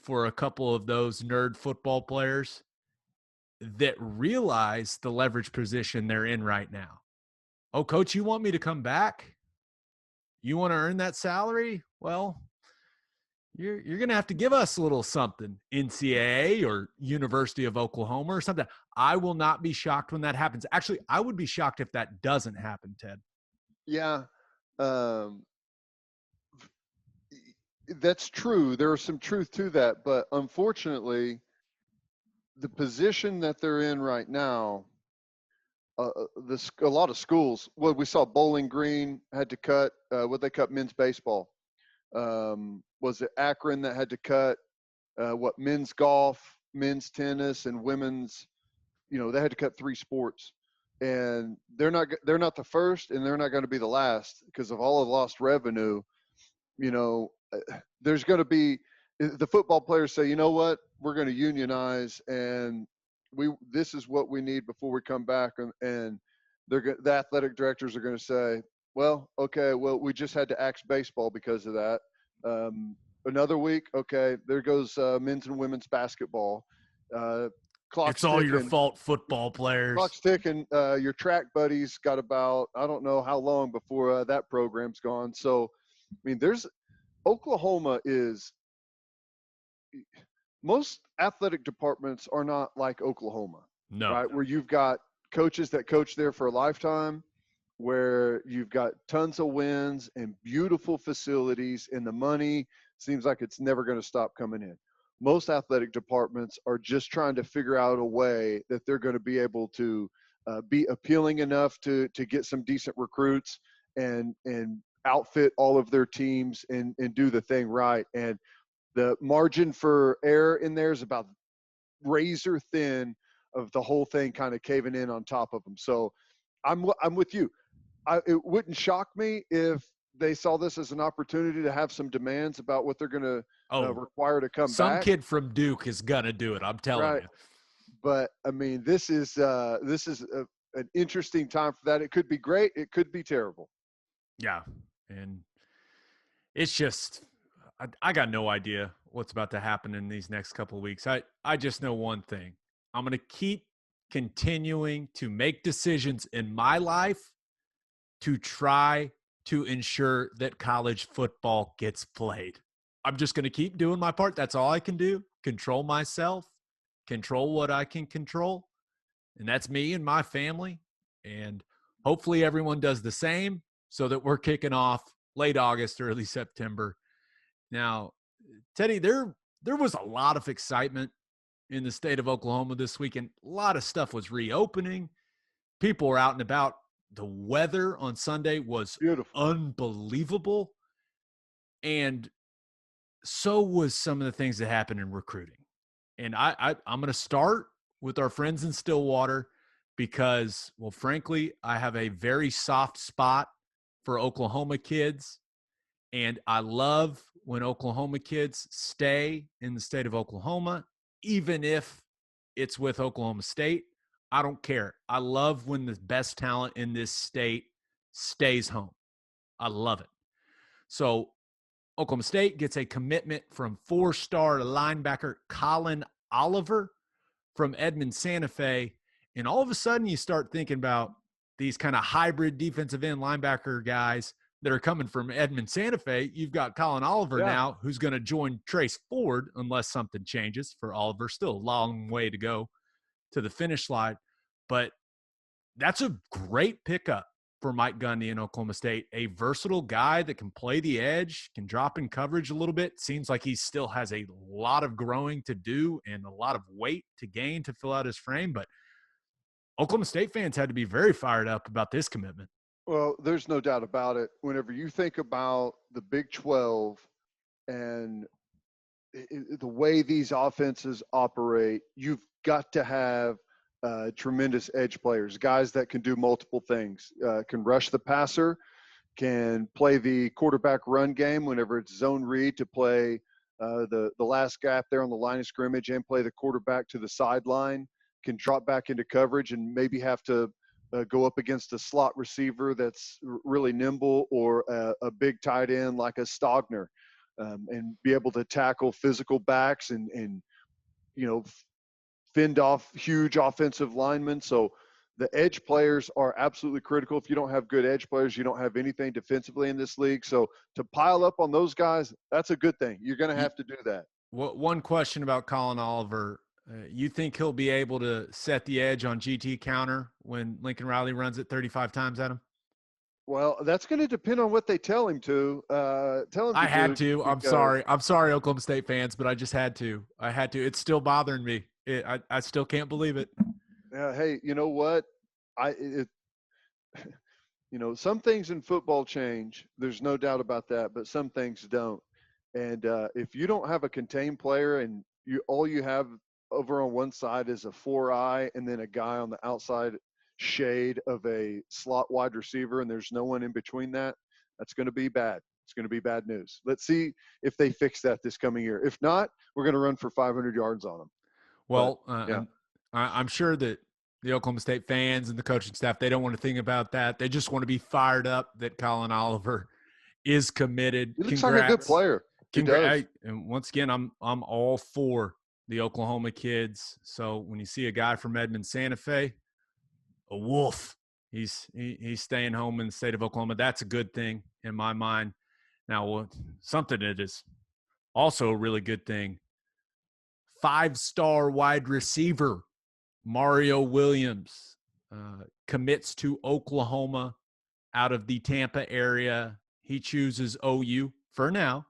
for a couple of those nerd football players that realize the leverage position they're in right now. Oh, coach, you want me to come back? You want to earn that salary? Well, you're going to have to give us a little something, NCAA or University of Oklahoma or something. I will not be shocked when that happens. Actually, I would be shocked if that doesn't happen, Ted. Yeah, that's true. There is some truth to that, but unfortunately, the position that they're in right now, a lot of schools. Well, we saw Bowling Green had to cut. They cut men's baseball? Was it Akron that had to cut? Men's golf, men's tennis, and women's? They had to cut 3 sports, and they're not the first, and they're not going to be the last because of all the lost revenue. There's going to be the football players say, you know what, we're going to unionize, and this is what we need before we come back, and the athletic directors are going to say, well, okay, we just had to axe baseball because of that. Another week, okay, there goes men's and women's basketball. It's all your fault, football players. Clock's ticking. Your track buddies got about, I don't know how long before that program's gone. So, I mean, Oklahoma is, most athletic departments are not like Oklahoma. No. Right? Where you've got coaches that coach there for a lifetime, where you've got tons of wins and beautiful facilities, and the money seems like it's never going to stop coming in. Most athletic departments are just trying to figure out a way that they're going to be able to be appealing enough to get some decent recruits and outfit all of their teams and do the thing right. And the margin for error in there is about razor thin of the whole thing kind of caving in on top of them. So I'm with you. It wouldn't shock me if they saw this as an opportunity to have some demands about what they're going to require to come back. Some kid from Duke is going to do it, I'm telling you. But, I mean, this is an interesting time for that. It could be great. It could be terrible. Yeah, and it's just I got no idea what's about to happen in these next couple of weeks. I just know one thing. I'm going to keep continuing to make decisions in my life to try to ensure that college football gets played. I'm just going to keep doing my part. That's all I can do. Control myself, control what I can control. And that's me and my family. And hopefully everyone does the same so that we're kicking off late August, early September. Now, Teddy, there was a lot of excitement in the state of Oklahoma this weekend. A lot of stuff was reopening. People were out and about. The weather on Sunday was Beautiful. unbelievable. And so was some of the things that happened in recruiting. And I'm going to start with our friends in Stillwater because, well, frankly, I have a very soft spot for Oklahoma kids. And I love when Oklahoma kids stay in the state of Oklahoma, even if it's with Oklahoma State. I don't care. I love when the best talent in this state stays home. I love it. So Oklahoma State gets a commitment from 4-star linebacker Colin Oliver from Edmond Santa Fe. And all of a sudden you start thinking about these kind of hybrid defensive end linebacker guys that are coming from Edmond Santa Fe. You've got Colin Oliver now, who's going to join Trace Ford unless something changes for Oliver. Still a long way to go to the finish line. But that's a great pickup for Mike Gundy in Oklahoma State. A versatile guy that can play the edge, can drop in coverage a little bit. Seems like he still has a lot of growing to do and a lot of weight to gain to fill out his frame. But Oklahoma State fans had to be very fired up about this commitment. Well, there's no doubt about it. Whenever you think about the Big 12 and the way these offenses operate, you've got to have tremendous edge players, guys that can do multiple things, can rush the passer, can play the quarterback run game whenever it's zone read to play the last gap there on the line of scrimmage and play the quarterback to the sideline, can drop back into coverage and maybe have to go up against a slot receiver that's really nimble or a big tight end like a Stogner, and be able to tackle physical backs and fend off huge offensive linemen. So the edge players are absolutely critical. If you don't have good edge players, you don't have anything defensively in this league. So to pile up on those guys, that's a good thing. You're going to have to do that. One question about Colin Oliver. You think he'll be able to set the edge on GT counter when Lincoln Riley runs it 35 times at him? Well, that's going to depend on what they tell him to. I had to. I'm sorry, Oklahoma State fans, but I just had to. It's still bothering me. I still can't believe it. Hey, you know what? Some things in football change. There's no doubt about that, but some things don't. And if you don't have a contained player and all you have over on one side is a 4-eye and then a guy on the outside shade of a slot wide receiver and there's no one in between that's going to be bad. It's going to be bad news. Let's see if they fix that this coming year. If not, we're going to run for 500 yards on them. Well, I'm sure that the Oklahoma State fans and the coaching staff, they don't want to think about that. They just want to be fired up that Colin Oliver is committed. He looks like a good player. And once again, I'm all for the Oklahoma kids. So when you see a guy from Edmond Santa Fe, a wolf, he's staying home in the state of Oklahoma. That's a good thing in my mind. Now, something that is also a really good thing, 5-star wide receiver Mario Williams commits to Oklahoma out of the Tampa area. He chooses OU for now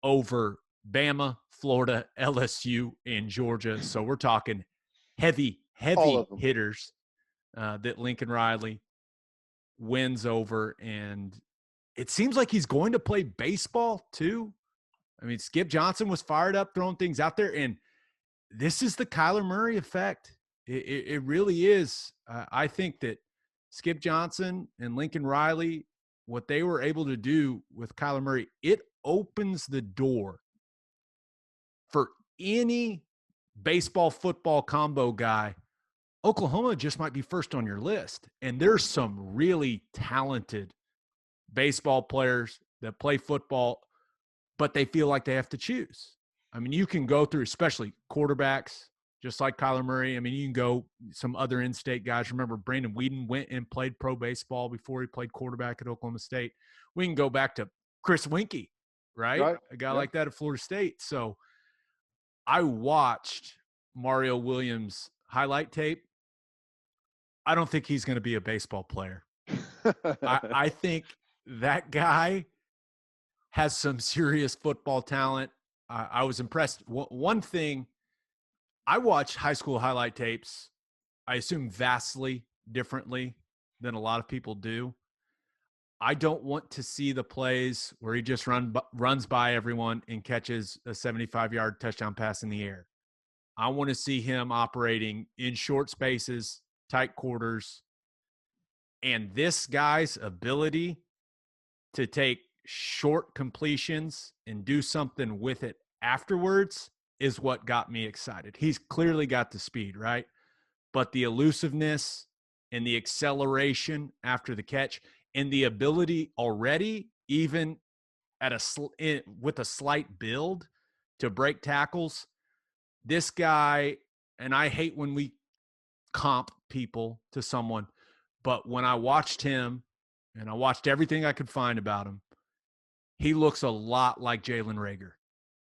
over Bama, Florida, LSU, and Georgia. So we're talking heavy hitters that Lincoln Riley wins over. And it seems like he's going to play baseball too. I mean, Skip Johnson was fired up throwing things out there. And this is the Kyler Murray effect. It really is. I think that Skip Johnson and Lincoln Riley, what they were able to do with Kyler Murray, it opens the door for any baseball football combo guy. Oklahoma just might be first on your list. And there's some really talented baseball players that play football, but they feel like they have to choose. I mean, you can go through, especially quarterbacks, just like Kyler Murray. I mean, you can go some other in-state guys. Remember, Brandon Whedon went and played pro baseball before he played quarterback at Oklahoma State. We can go back to Chris Winkie, right? A guy like that at Florida State. So I watched Mario Williams' highlight tape. I don't think he's going to be a baseball player. I think that guy has some serious football talent. I was impressed. One thing, I watch high school highlight tapes, I assume vastly differently than a lot of people do. I don't want to see the plays where he just runs by everyone and catches a 75-yard touchdown pass in the air. I want to see him operating in short spaces, tight quarters. And this guy's ability to take short completions and do something with it afterwards is what got me excited. He's clearly got the speed, right? But the elusiveness and the acceleration after the catch and the ability already, even at with a slight build, to break tackles. This guy, and I hate when we comp people to someone, but when I watched him and I watched everything I could find about him, he looks a lot like Jalen Reagor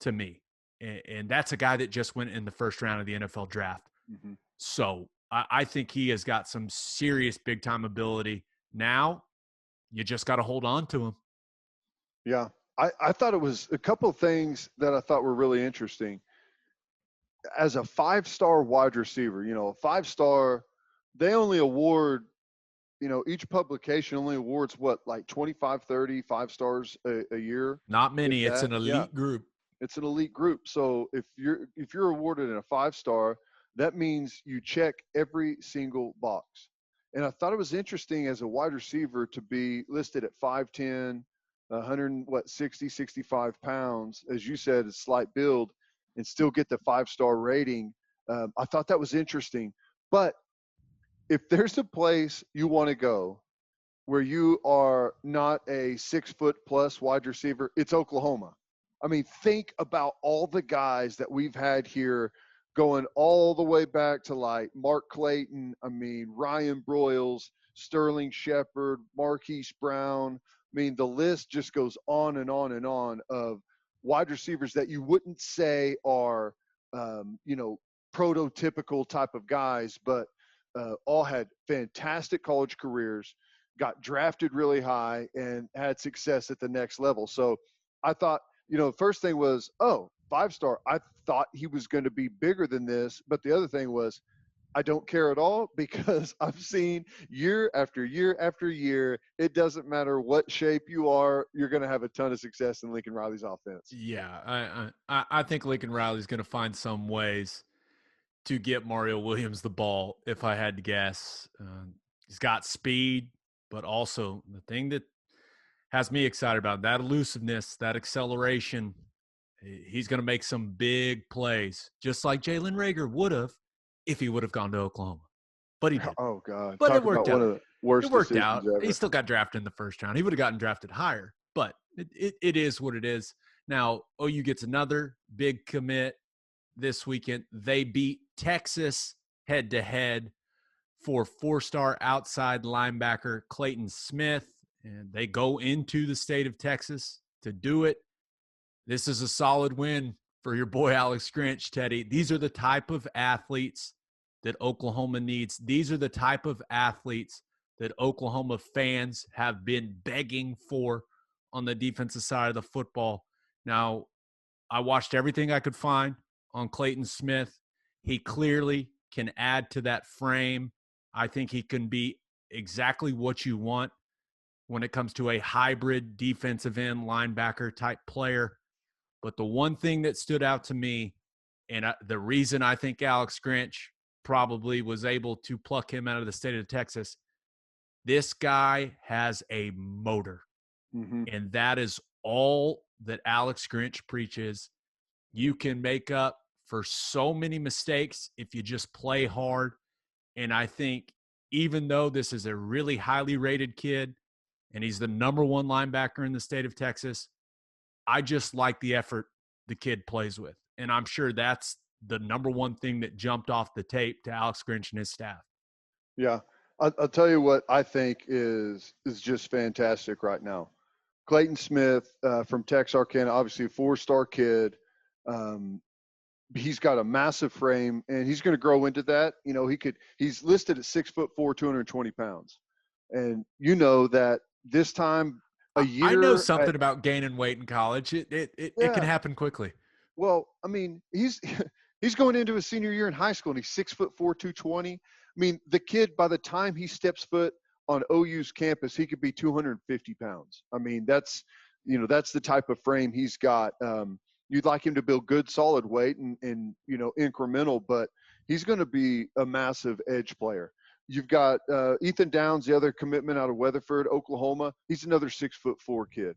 to me. And that's a guy that just went in the first round of the NFL draft. Mm-hmm. So I think he has got some serious big-time ability. Now, you just got to hold on to him. Yeah. I thought it was a couple of things that I thought were really interesting. As a 5-star wide receiver, you know, a 5-star, they only award, you know, each publication only awards like 25, 30 5-stars a year. Not many. It's an elite group. It's an elite group. So if you're awarded in a 5-star, that means you check every single box. And I thought it was interesting as a wide receiver to be listed at 5'10", 160, 65 pounds, as you said, a slight build, and still get the 5-star rating. I thought that was interesting. But if there's a place you want to go where you are not a 6-foot-plus wide receiver, it's Oklahoma. I mean, think about all the guys that we've had here going all the way back to like Mark Clayton, I mean, Ryan Broyles, Sterling Shepard, Marquise Brown. I mean, the list just goes on and on and on of wide receivers that you wouldn't say are, you know, prototypical type of guys, but all had fantastic college careers, got drafted really high, and had success at the next level. So I thought, you know, the first thing was, 5-star. I thought he was going to be bigger than this. But the other thing was, I don't care at all, because I've seen year after year after year, it doesn't matter what shape you are, you're going to have a ton of success in Lincoln Riley's offense. Yeah, I think Lincoln Riley's going to find some ways to get Mario Williams the ball, if I had to guess. He's got speed, but also the thing that has me excited about that elusiveness, that acceleration. He's going to make some big plays, just like Jalen Reagor would have if he would have gone to Oklahoma. But he didn't. Oh, God. But it worked out. One of the worst it worked out. Ever. He still got drafted in the first round. He would have gotten drafted higher, but it is what it is. Now, OU gets another big commit this weekend. They beat Texas head-to-head for 4-star outside linebacker Clayton Smith, and they go into the state of Texas to do it. This is a solid win for your boy Alex Grinch, Teddy. These are the type of athletes that Oklahoma needs. These are the type of athletes that Oklahoma fans have been begging for on the defensive side of the football. Now, I watched everything I could find on Clayton Smith. He clearly can add to that frame. I think he can be exactly what you want when it comes to a hybrid defensive end linebacker type player. But the one thing that stood out to me, and the reason I think Alex Grinch probably was able to pluck him out of the state of Texas, this guy has a motor. Mm-hmm. And that is all that Alex Grinch preaches. You can make up for so many mistakes if you just play hard. And I think even though this is a really highly rated kid and he's the number 1 linebacker in the state of Texas, I just like the effort the kid plays with. And I'm sure that's the number one thing that jumped off the tape to Alex Grinch and his staff. Yeah. I'll tell you what I think is just fantastic right now. Clayton Smith from Texarkana, obviously a 4-star kid. He's got a massive frame, and he's going to grow into that. You know, he's listed at 6'4", 220 pounds. And you know that this time a year. I know something about gaining weight in college. It can happen quickly. Well, I mean, he's going into his senior year in high school, and he's 6'4", 220. I mean, the kid, by the time he steps foot on OU's campus, he could be 250 pounds. I mean, that's the type of frame he's got. You'd like him to build good, solid weight and incremental, but he's going to be a massive edge player. You've got Ethan Downs, the other commitment out of Weatherford, Oklahoma. He's another 6'4" kid.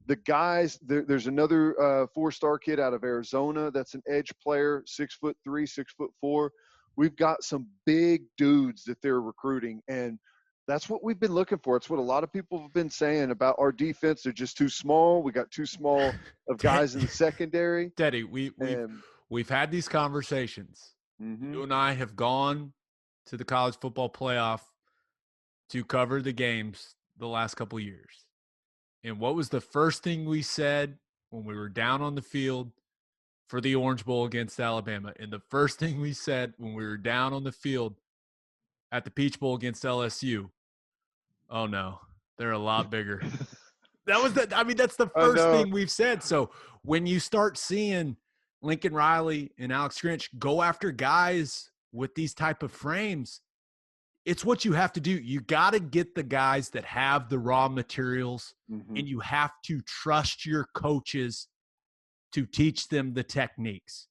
The guys, there's another 4-star kid out of Arizona that's an edge player, 6'3", 6'4". We've got some big dudes that they're recruiting, and that's what we've been looking for. It's what a lot of people have been saying about our defense. They're just too small. We got too small of guys in the secondary. Teddy, we've had these conversations. Mm-hmm. You and I have gone to the college football playoff to cover the games the last couple of years. And what was the first thing we said when we were down on the field for the Orange Bowl against Alabama? And the first thing we said when we were down on the field at the Peach Bowl against LSU, oh no, they're a lot bigger. That's the first thing we've said. So when you start seeing Lincoln Riley and Alex Grinch go after guys with these type of frames, it's what you have to do. You got to get the guys that have the raw materials, and you have to trust your coaches to teach them the techniques.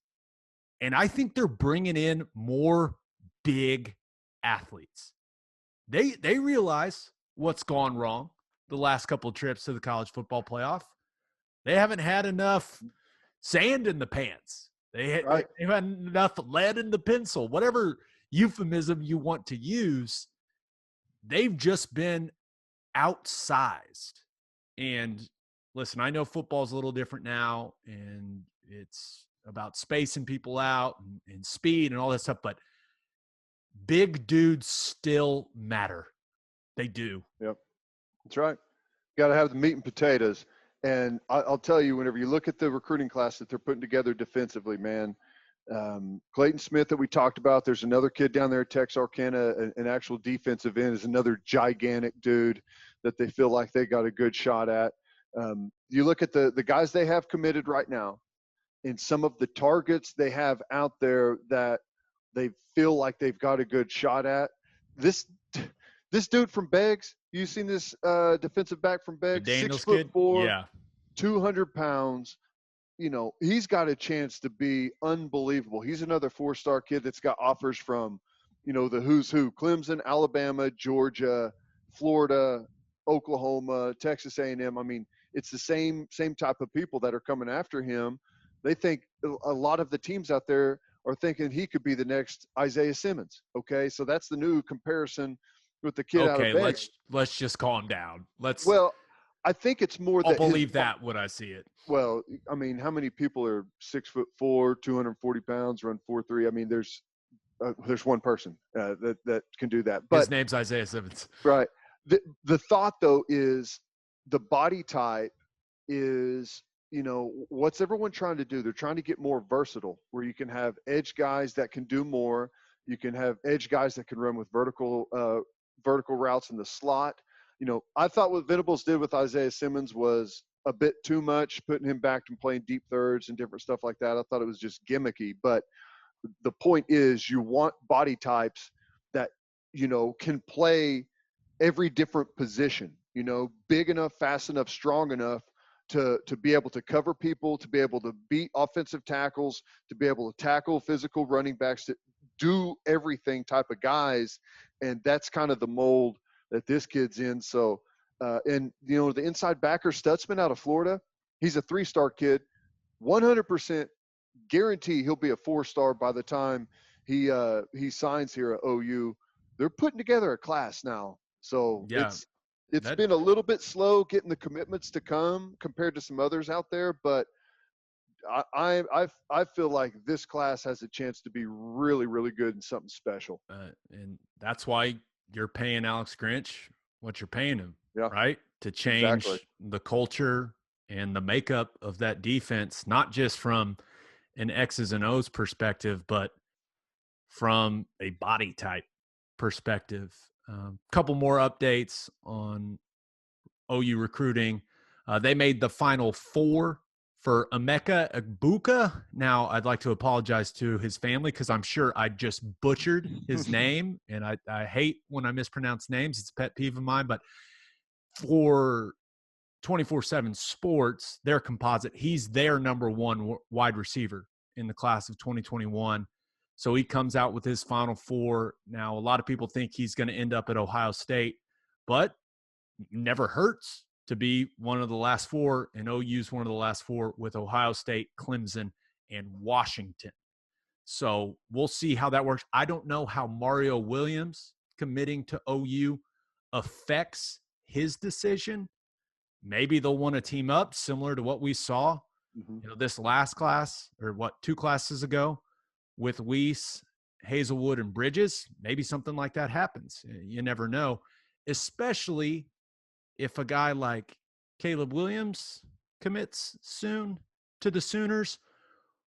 And I think they're bringing in more big athletes. They realize what's gone wrong the last couple of trips to the college football playoff. They haven't had enough sand in the pants. They've had enough lead in the pencil, whatever euphemism you want to use. They've just been outsized. And listen, I know football's a little different now, and it's about spacing people out and speed and all that stuff, but big dudes still matter. They do. Yep. That's right. Got to have the meat and potatoes. And I'll tell you, whenever you look at the recruiting class that they're putting together defensively, man, Clayton Smith that we talked about, there's another kid down there at Texarkana, an actual defensive end, is another gigantic dude that they feel like they got a good shot at. You look at the guys they have committed right now and some of the targets they have out there that they feel like they've got a good shot at. This dude from Beggs, you seen this defensive back from Beggs? The Daniels kid? 6'4", yeah, 200 pounds. You know, he's got a chance to be unbelievable. He's another 4-star kid that's got offers from, the who's who: Clemson, Alabama, Georgia, Florida, Oklahoma, Texas A&M. I mean, it's the same type of people that are coming after him. They think a lot of the teams out there are thinking he could be the next Isaiah Simmons. Okay, so that's the new comparison with the kid out of Beggs. Okay, let's just calm down. Well, I think it's more that I'll believe that when I see it. Well, I mean, how many people are 6'4", 240 pounds, run 4.3? I mean, there's one person that can do that. But his name's Isaiah Simmons. Right. The thought though is the body type is, what's everyone trying to do? They're trying to get more versatile, where you can have edge guys that can do more. You can have edge guys that can run with vertical routes in the slot. I thought what Venables did with Isaiah Simmons was a bit too much, putting him back and playing deep thirds and different stuff like that. I thought it was just gimmicky. But the point is, you want body types that, can play every different position, big enough, fast enough, strong enough to be able to cover people, to be able to beat offensive tackles, to be able to tackle physical running backs, to do everything type of guys. And that's kind of the mold that this kid's in. So, the inside backer Stutzman out of Florida, he's a 3-star kid, 100% guarantee he'll be a 4-star by the time he signs here at OU. They're putting together a class now. So yeah, it's been a little bit slow getting the commitments to come compared to some others out there, but I feel like this class has a chance to be really, really good and something special. And that's why you're paying Alex Grinch what you're paying him, Yeah, right? To exactly. change the culture and the makeup of that defense, not just from an X's and O's perspective, but from a body type perspective. Couple more updates on OU recruiting. They made the Final Four for Emeka Egbuka. Now, I'd like to apologize to his family because I'm sure I just butchered his name, and I hate when I mispronounce names. It's a pet peeve of mine. But for 24/7 Sports, their composite, he's their number one wide receiver in the class of 2021. So he comes out with his Final Four. Now, a lot of people think he's going to end up at Ohio State, but never hurts to be one of the last four, and OU's one of the last four with Ohio State, Clemson, and Washington. So we'll see how that works. I don't know how Mario Williams committing to OU affects his decision. Maybe they'll want to team up similar to what we saw, this last class, or two classes ago, with Weiss, Hazelwood, and Bridges. Maybe something like that happens. You never know, especially if a guy like Caleb Williams commits soon to the Sooners,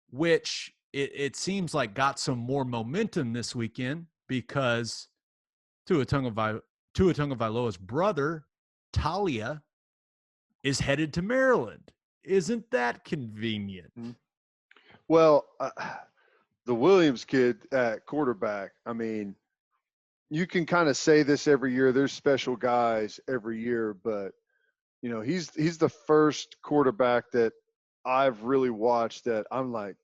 which it seems like got some more momentum this weekend because Tua Tagovailoa's brother, Talia, is headed to Maryland. Isn't that convenient? Well, the Williams kid at quarterback, I mean, you can kind of say this every year. There's special guys every year, but he's the first quarterback that I've really watched that I'm like,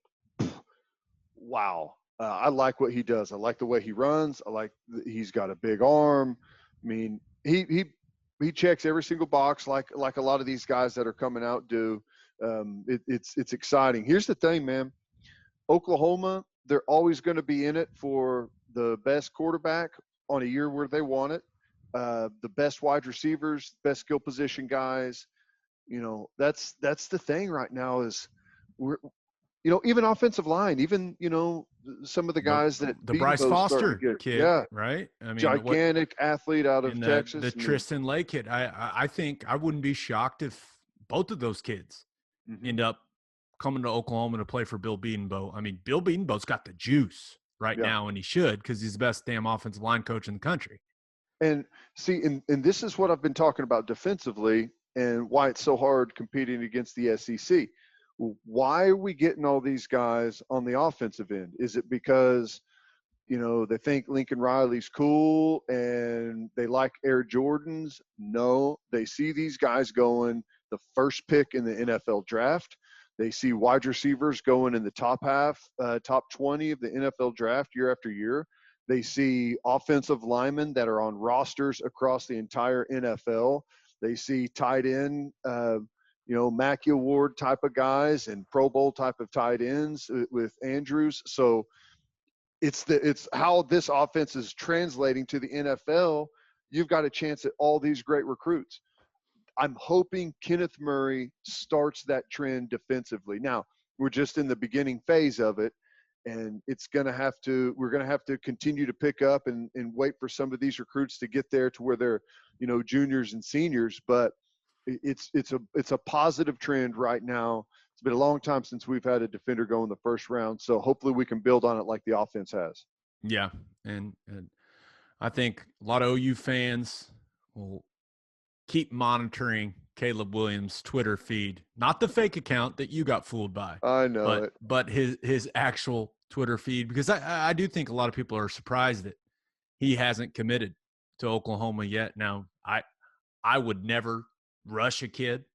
wow. I like what he does. I like the way he runs. I like he's got a big arm. I mean, he checks every single box like a lot of these guys that are coming out do. It's exciting. Here's the thing, man. Oklahoma, they're always going to be in it for the best quarterback on a year where they want it. The best wide receivers, best skill position guys. That's the thing right now is we're, even offensive line, even, some of the guys that the Bryce Foster kid, yeah, right? I mean, gigantic athlete out of Texas. The Tristan Lay kid. I think I wouldn't be shocked if both of those kids end up coming to Oklahoma to play for Bill Bedenbaugh. I mean, Bill Bedenbaugh's got the juice right now, and he should, because he's the best damn offensive line coach in the country. And see, and this is what I've been talking about defensively and why it's so hard competing against the SEC. Why are we getting all these guys on the offensive end? Is it because, they think Lincoln Riley's cool and they like Air Jordans? No, they see these guys going the first pick in the NFL draft. They see wide receivers going in the top 20 of the NFL draft year after year. They see offensive linemen that are on rosters across the entire NFL. They see tight end, Mackey Award type of guys and Pro Bowl type of tight ends with Andrews. So it's how this offense is translating to the NFL. You've got a chance at all these great recruits. I'm hoping Kenneth Murray starts that trend defensively. Now, we're just in the beginning phase of it, and we're going to have to continue to pick up and wait for some of these recruits to get there to where they're, juniors and seniors. But it's a positive trend right now. It's been a long time since we've had a defender go in the first round, so hopefully we can build on it like the offense has. Yeah, and I think a lot of OU fans will keep monitoring Caleb Williams' Twitter feed, not the fake account that you got fooled by. I know but his actual Twitter feed, because I do think a lot of people are surprised that he hasn't committed to Oklahoma yet. Now, I would never rush a kid,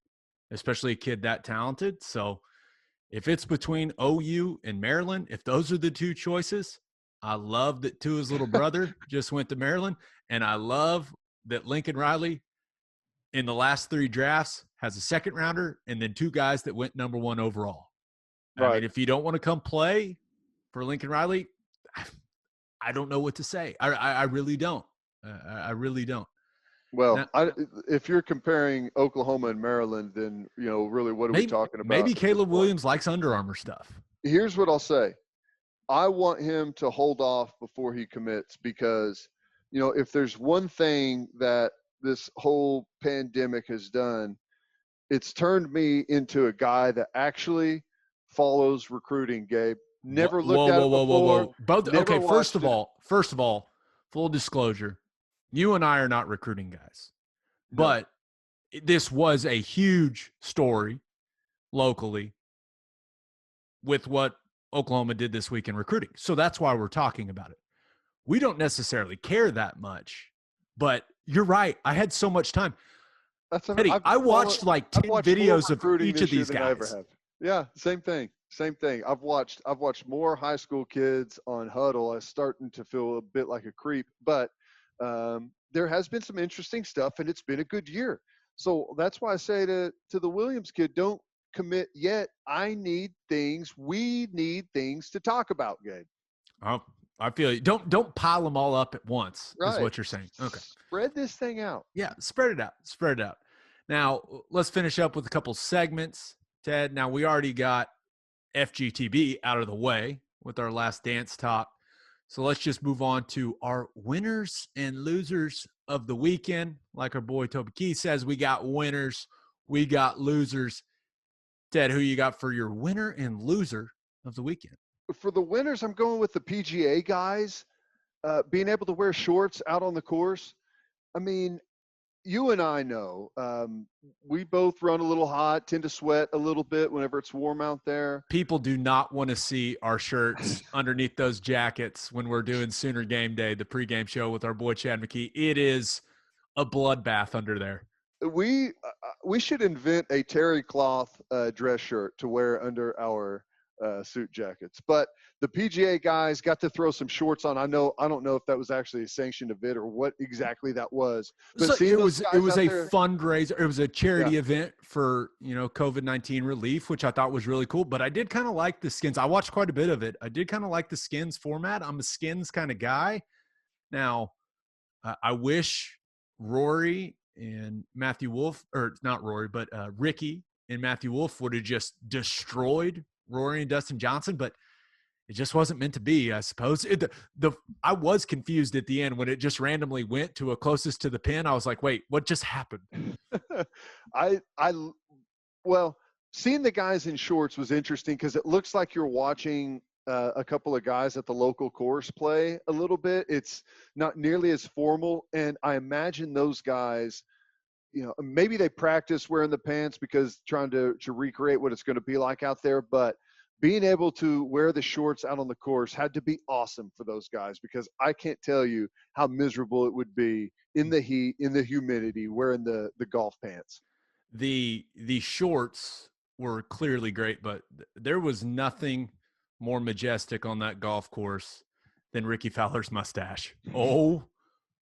especially a kid that talented. So if it's between OU and Maryland, if those are the two choices, I love that Tua's little brother just went to Maryland, and I love that Lincoln Riley in the last 3 drafts has a second rounder and then 2 guys that went number 1 overall. Right. I mean, if you don't want to come play for Lincoln Riley, I don't know what to say. I really don't. I really don't. Well, Now, if you're comparing Oklahoma and Maryland, then, really, what are we talking about? maybe At this Caleb point? Williams likes Under Armour stuff. Here's what I'll say. I want him to hold off before he commits because, if there's one thing that this whole pandemic has done, it's turned me into a guy that actually follows recruiting, Gabe. Whoa, Never looked whoa, at whoa, it whoa, whoa, before. whoa. Both Never okay. First watched of it. all, full disclosure, you and I are not recruiting guys, No. but this was a huge story locally with what Oklahoma did this week in recruiting. So that's why we're talking about it. We don't necessarily care that much, but you're right. I had so much time. Teddy, I watched like 10 videos of each of these than I ever guys. have. Yeah, same thing. Same thing. I've watched more high school kids on Huddle. I'm starting to feel a bit like a creep, but there has been some interesting stuff, and it's been a good year. So that's why I say to the Williams kid, don't commit yet. We need things to talk about, Gabe. Oh, I feel you. Don't pile them all up at once, is Right. what you're saying. Okay. Spread this thing out. Yeah, spread it out. Spread it out. Now, let's finish up with a couple segments, Ted. Now, we already got FGTB out of the way with our last dance talk. So let's just move on to our winners and losers of the weekend. Like our boy Toby Keith says, we got winners, we got losers. Ted, who you got for your winner and loser of the weekend? For the winners, I'm going with the PGA guys being able to wear shorts out on the course. I mean, you and I know we both run a little hot, tend to sweat a little bit whenever it's warm out there. People do not want to see our shirts underneath those jackets when we're doing Sooner Game Day, the pregame show with our boy Chad McKee. It is a bloodbath under there. We should invent a terry cloth dress shirt to wear under our suit jackets. But the PGA guys got to throw some shorts on. I don't know if that was actually a sanctioned event or what exactly that was. But So it was a there, fundraiser. It was a charity event for COVID-19 relief, which I thought was really cool. But I did kind of like the skins. I watched quite a bit of it. I did kind of like the skins format. I'm a skins kind of guy. Now, I wish Rory and Matthew Wolf, or not Rory, but Ricky and Matthew Wolf would have just destroyed Rory and Dustin Johnson, but it just wasn't meant to be, I suppose. I was confused at the end when it just randomly went to a closest to the pin. I was like, wait, what just happened? Well, seeing the guys in shorts was interesting because it looks like you're watching a couple of guys at the local course play a little bit. It's not nearly as formal, and I imagine those guys, maybe they practice wearing the pants because trying to recreate what it's going to be like out there, but being able to wear the shorts out on the course had to be awesome for those guys because I can't tell you how miserable it would be in the heat, in the humidity, wearing the golf pants. The shorts were clearly great, but there was nothing more majestic on that golf course than Ricky Fowler's mustache. Oh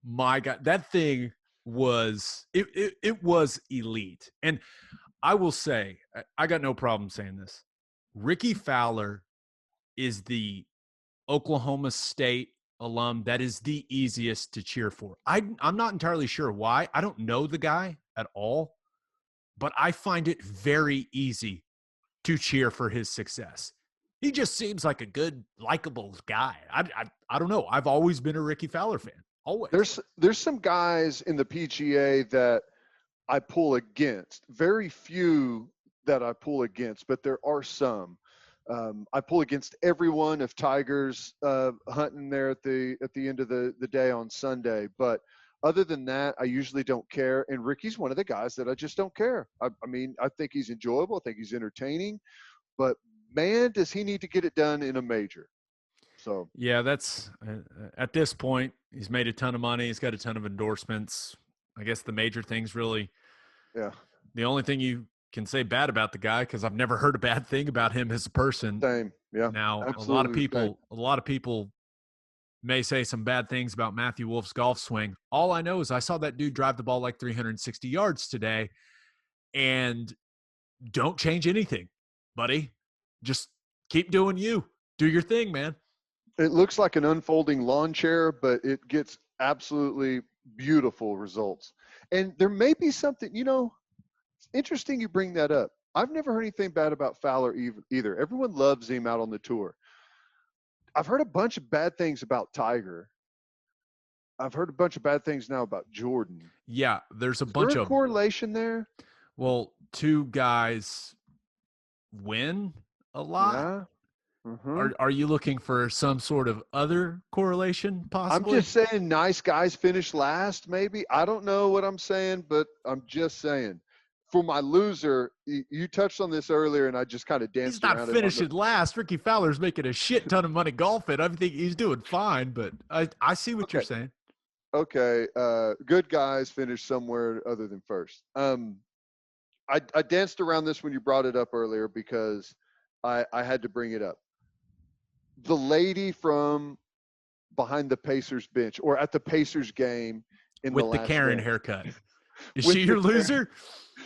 my God. That thing was, it was elite. And I will say, I got no problem saying this. Ricky Fowler is the Oklahoma State alum that is the easiest to cheer for. I'm not entirely sure why. I don't know the guy at all, but I find it very easy to cheer for his success. He just seems like a good, likable guy. I don't know. I've always been a Ricky Fowler fan. Always. There's some guys in the PGA that I pull against. Very few that I pull against, but there are some. I pull against everyone if Tiger's hunting there at the end of the day on Sunday. But other than that, I usually don't care. And Ricky's one of the guys that I just don't care. I mean, I think he's enjoyable. I think he's entertaining. But, man, does he need to get it done in a major. So yeah, that's at this point, he's made a ton of money. He's got a ton of endorsements. I guess the major thing's really the only thing you can say bad about the guy, because I've never heard a bad thing about him as a person. Same. Yeah. Now, absolutely a lot of people may say some bad things about Matthew Wolf's golf swing. All I know is I saw that dude drive the ball like 360 yards today, and don't change anything, buddy. Just keep doing you. Do your thing, man. It looks like an unfolding lawn chair, but it gets absolutely beautiful results. And there may be something, it's interesting you bring that up. I've never heard anything bad about Fowler either. Everyone loves him out on the tour. I've heard a bunch of bad things about Tiger. I've heard a bunch of bad things now about Jordan. Yeah, there's a Is there bunch a of correlation there? well, two guys win a lot. Yeah. Mm-hmm. Are you looking for some sort of other correlation I'm possibly? just saying nice guys finish last, maybe. I don't know what I'm saying, but I'm just saying. For my loser, you touched on this earlier, and I just kind of He's danced not around it. finishing last. Ricky Fowler's making a shit ton of money golfing. I think he's doing fine, but I see what you're saying. Okay. Good guys finish somewhere other than first. I danced around this when you brought it up earlier because I had to bring it up. The lady from behind the Pacers bench or at the Pacers game in With the the last Karen dance. haircut. Is With she the your loser?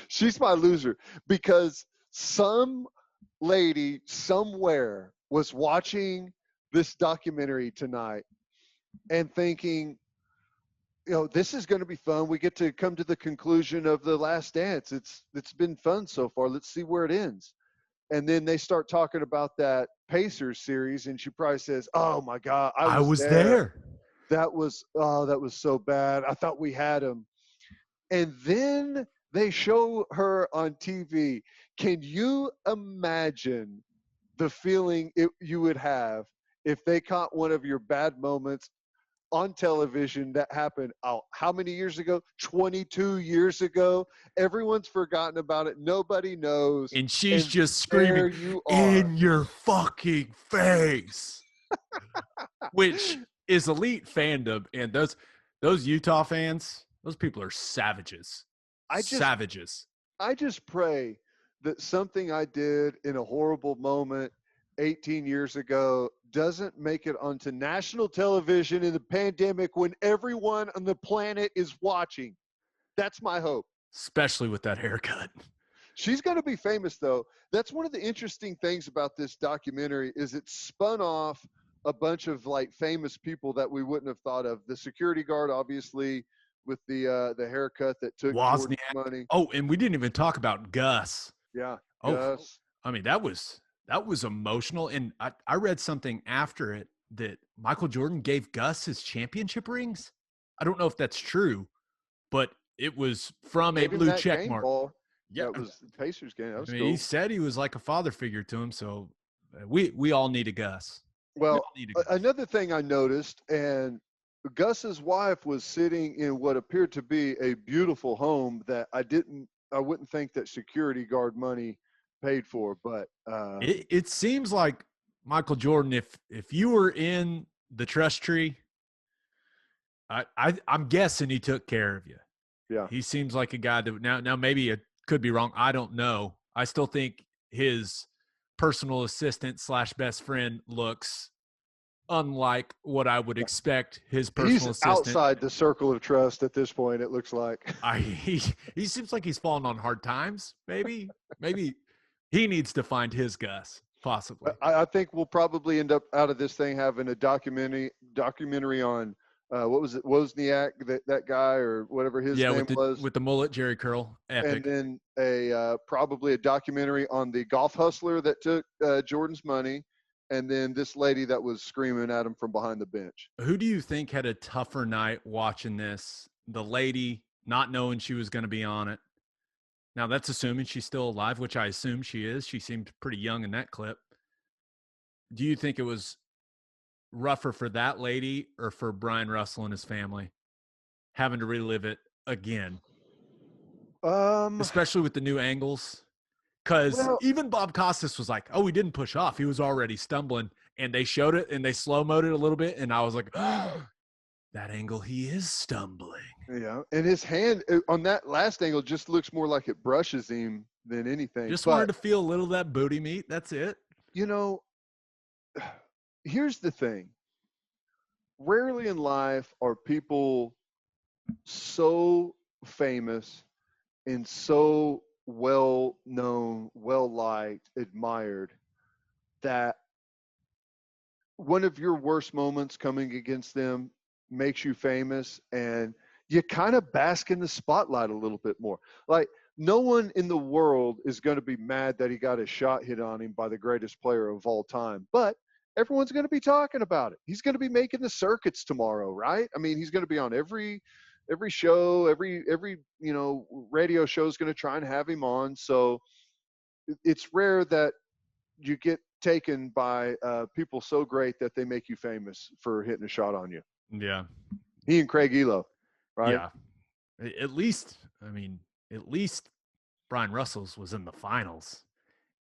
She's my loser because some lady somewhere was watching this documentary tonight and thinking, this is going to be fun. We get to come to the conclusion of the last dance. It's been fun so far. Let's see where it ends. And then they start talking about that Pacers series, and she probably says, "Oh my God, I was there. That was so bad. I thought we had him." And then they show her on TV. Can you imagine the feeling you would have if they caught one of your bad moments on television that happened how many years ago? 22 years ago. Everyone's forgotten about it. Nobody knows. And she's And just there screaming, you are. in your fucking face. Which is elite fandom. And those Utah fans, those people are savages. I just pray that something I did in a horrible moment 18 years ago doesn't make it onto national television in the pandemic when everyone on the planet is watching. That's my hope. Especially with that haircut. She's going to be famous, though. That's one of the interesting things about this documentary is it spun off a bunch of famous people that we wouldn't have thought of. The security guard, obviously, with the haircut that took Jordan's money. Oh, and we didn't even talk about Gus. Yeah, Gus. I mean, that was emotional. And I read something after it that Michael Jordan gave Gus his championship rings. I don't know if that's true, but it was from a blue check mark. Yeah, it was the Pacers game. That was cool. He said he was like a father figure to him. So we all need a Gus. Well, another thing I noticed, and Gus's wife was sitting in what appeared to be a beautiful home that I wouldn't think that security guard money paid for, but it seems like Michael Jordan, if you were in the trust tree, I'm guessing he took care of you. Yeah. He seems like a guy that now maybe it could be wrong. I don't know. I still think his personal assistant / best friend looks unlike what I would expect his personal assistant. He's outside the circle of trust at this point, it looks like. He seems like he's fallen on hard times. Maybe he needs to find his Gus, possibly. I think we'll probably end up out of this thing having a documentary on what was it, Wozniak, that guy or whatever his name was. With the mullet, Jerry Curl. Epic. And then probably a documentary on the golf hustler that took Jordan's money. And then this lady that was screaming at him from behind the bench. Who do you think had a tougher night watching this? The lady not knowing she was going to be on it. Now, that's assuming she's still alive, which I assume she is. She seemed pretty young in that clip. Do you think it was rougher for that lady or for Brian Russell and his family having to relive it again? Especially with the new angles. Because even Bob Costas was like, oh, he didn't push off. He was already stumbling. And they showed it and they slow-moed it a little bit. And I was like, oh, that angle, he is stumbling. Yeah. And his hand on that last angle just looks more like it brushes him than anything. Just wanted to feel a little of that booty meat. That's it. Here's the thing. Rarely in life are people so famous and so well known, well liked, admired that one of your worst moments coming against them makes you famous. And you kind of bask in the spotlight a little bit more. Like, no one in the world is going to be mad that he got a shot hit on him by the greatest player of all time, but everyone's going to be talking about it. He's going to be making the circuits tomorrow, right? I mean, he's going to be on every show, every radio show is going to try and have him on. So it's rare that you get taken by people so great that they make you famous for hitting a shot on you. Yeah. He and Craig Elo, right? Yeah. At least Brian Russell's was in the finals.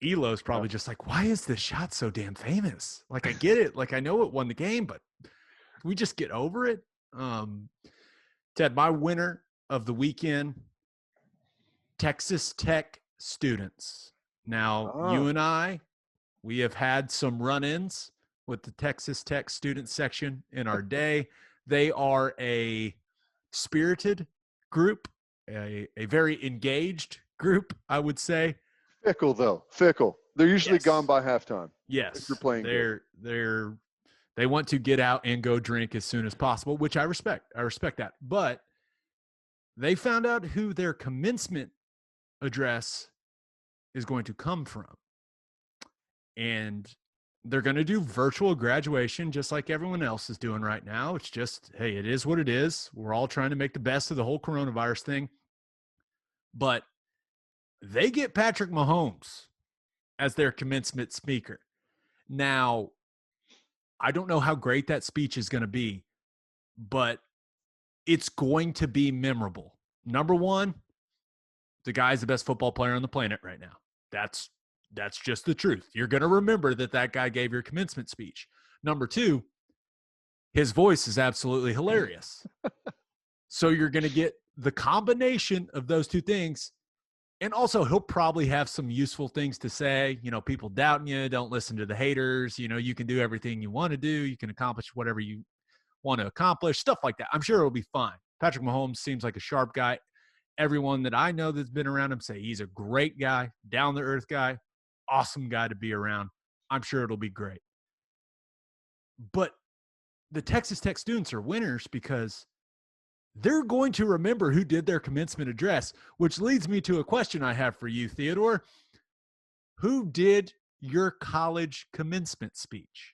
Elo's probably just like, why is this shot so damn famous? Like, I get it. Like, I know it won the game, but can we just get over it? Ted, my winner of the weekend, Texas Tech students. Now, you and I, we have had some run-ins with the Texas Tech student section in our day. They are a spirited group, a very engaged group, I would say. Fickle, though. Fickle. They're usually gone by halftime. Yes. If you're playing they want to get out and go drink as soon as possible, which I respect. I respect that. But they found out who their commencement address is going to come from. And they're going to do virtual graduation just like everyone else is doing right now. It's just, hey, it is what it is. We're all trying to make the best of the whole coronavirus thing. But they get Patrick Mahomes as their commencement speaker. Now, I don't know how great that speech is going to be, but it's going to be memorable. Number one, the guy's the best football player on the planet right now. That's just the truth. You're going to remember that guy gave your commencement speech. Number two, his voice is absolutely hilarious. So you're going to get the combination of those two things. And also, he'll probably have some useful things to say. You know, people doubting you, don't listen to the haters. You know, you can do everything you want to do. You can accomplish whatever you want to accomplish, stuff like that. I'm sure it'll be fine. Patrick Mahomes seems like a sharp guy. Everyone that I know that's been around him say he's a great guy, down-to-earth guy, awesome guy to be around. I'm sure it'll be great. But the Texas Tech students are winners because they're going to remember who did their commencement address, which leads me to a question I have for you, Theodore. Who did your college commencement speech?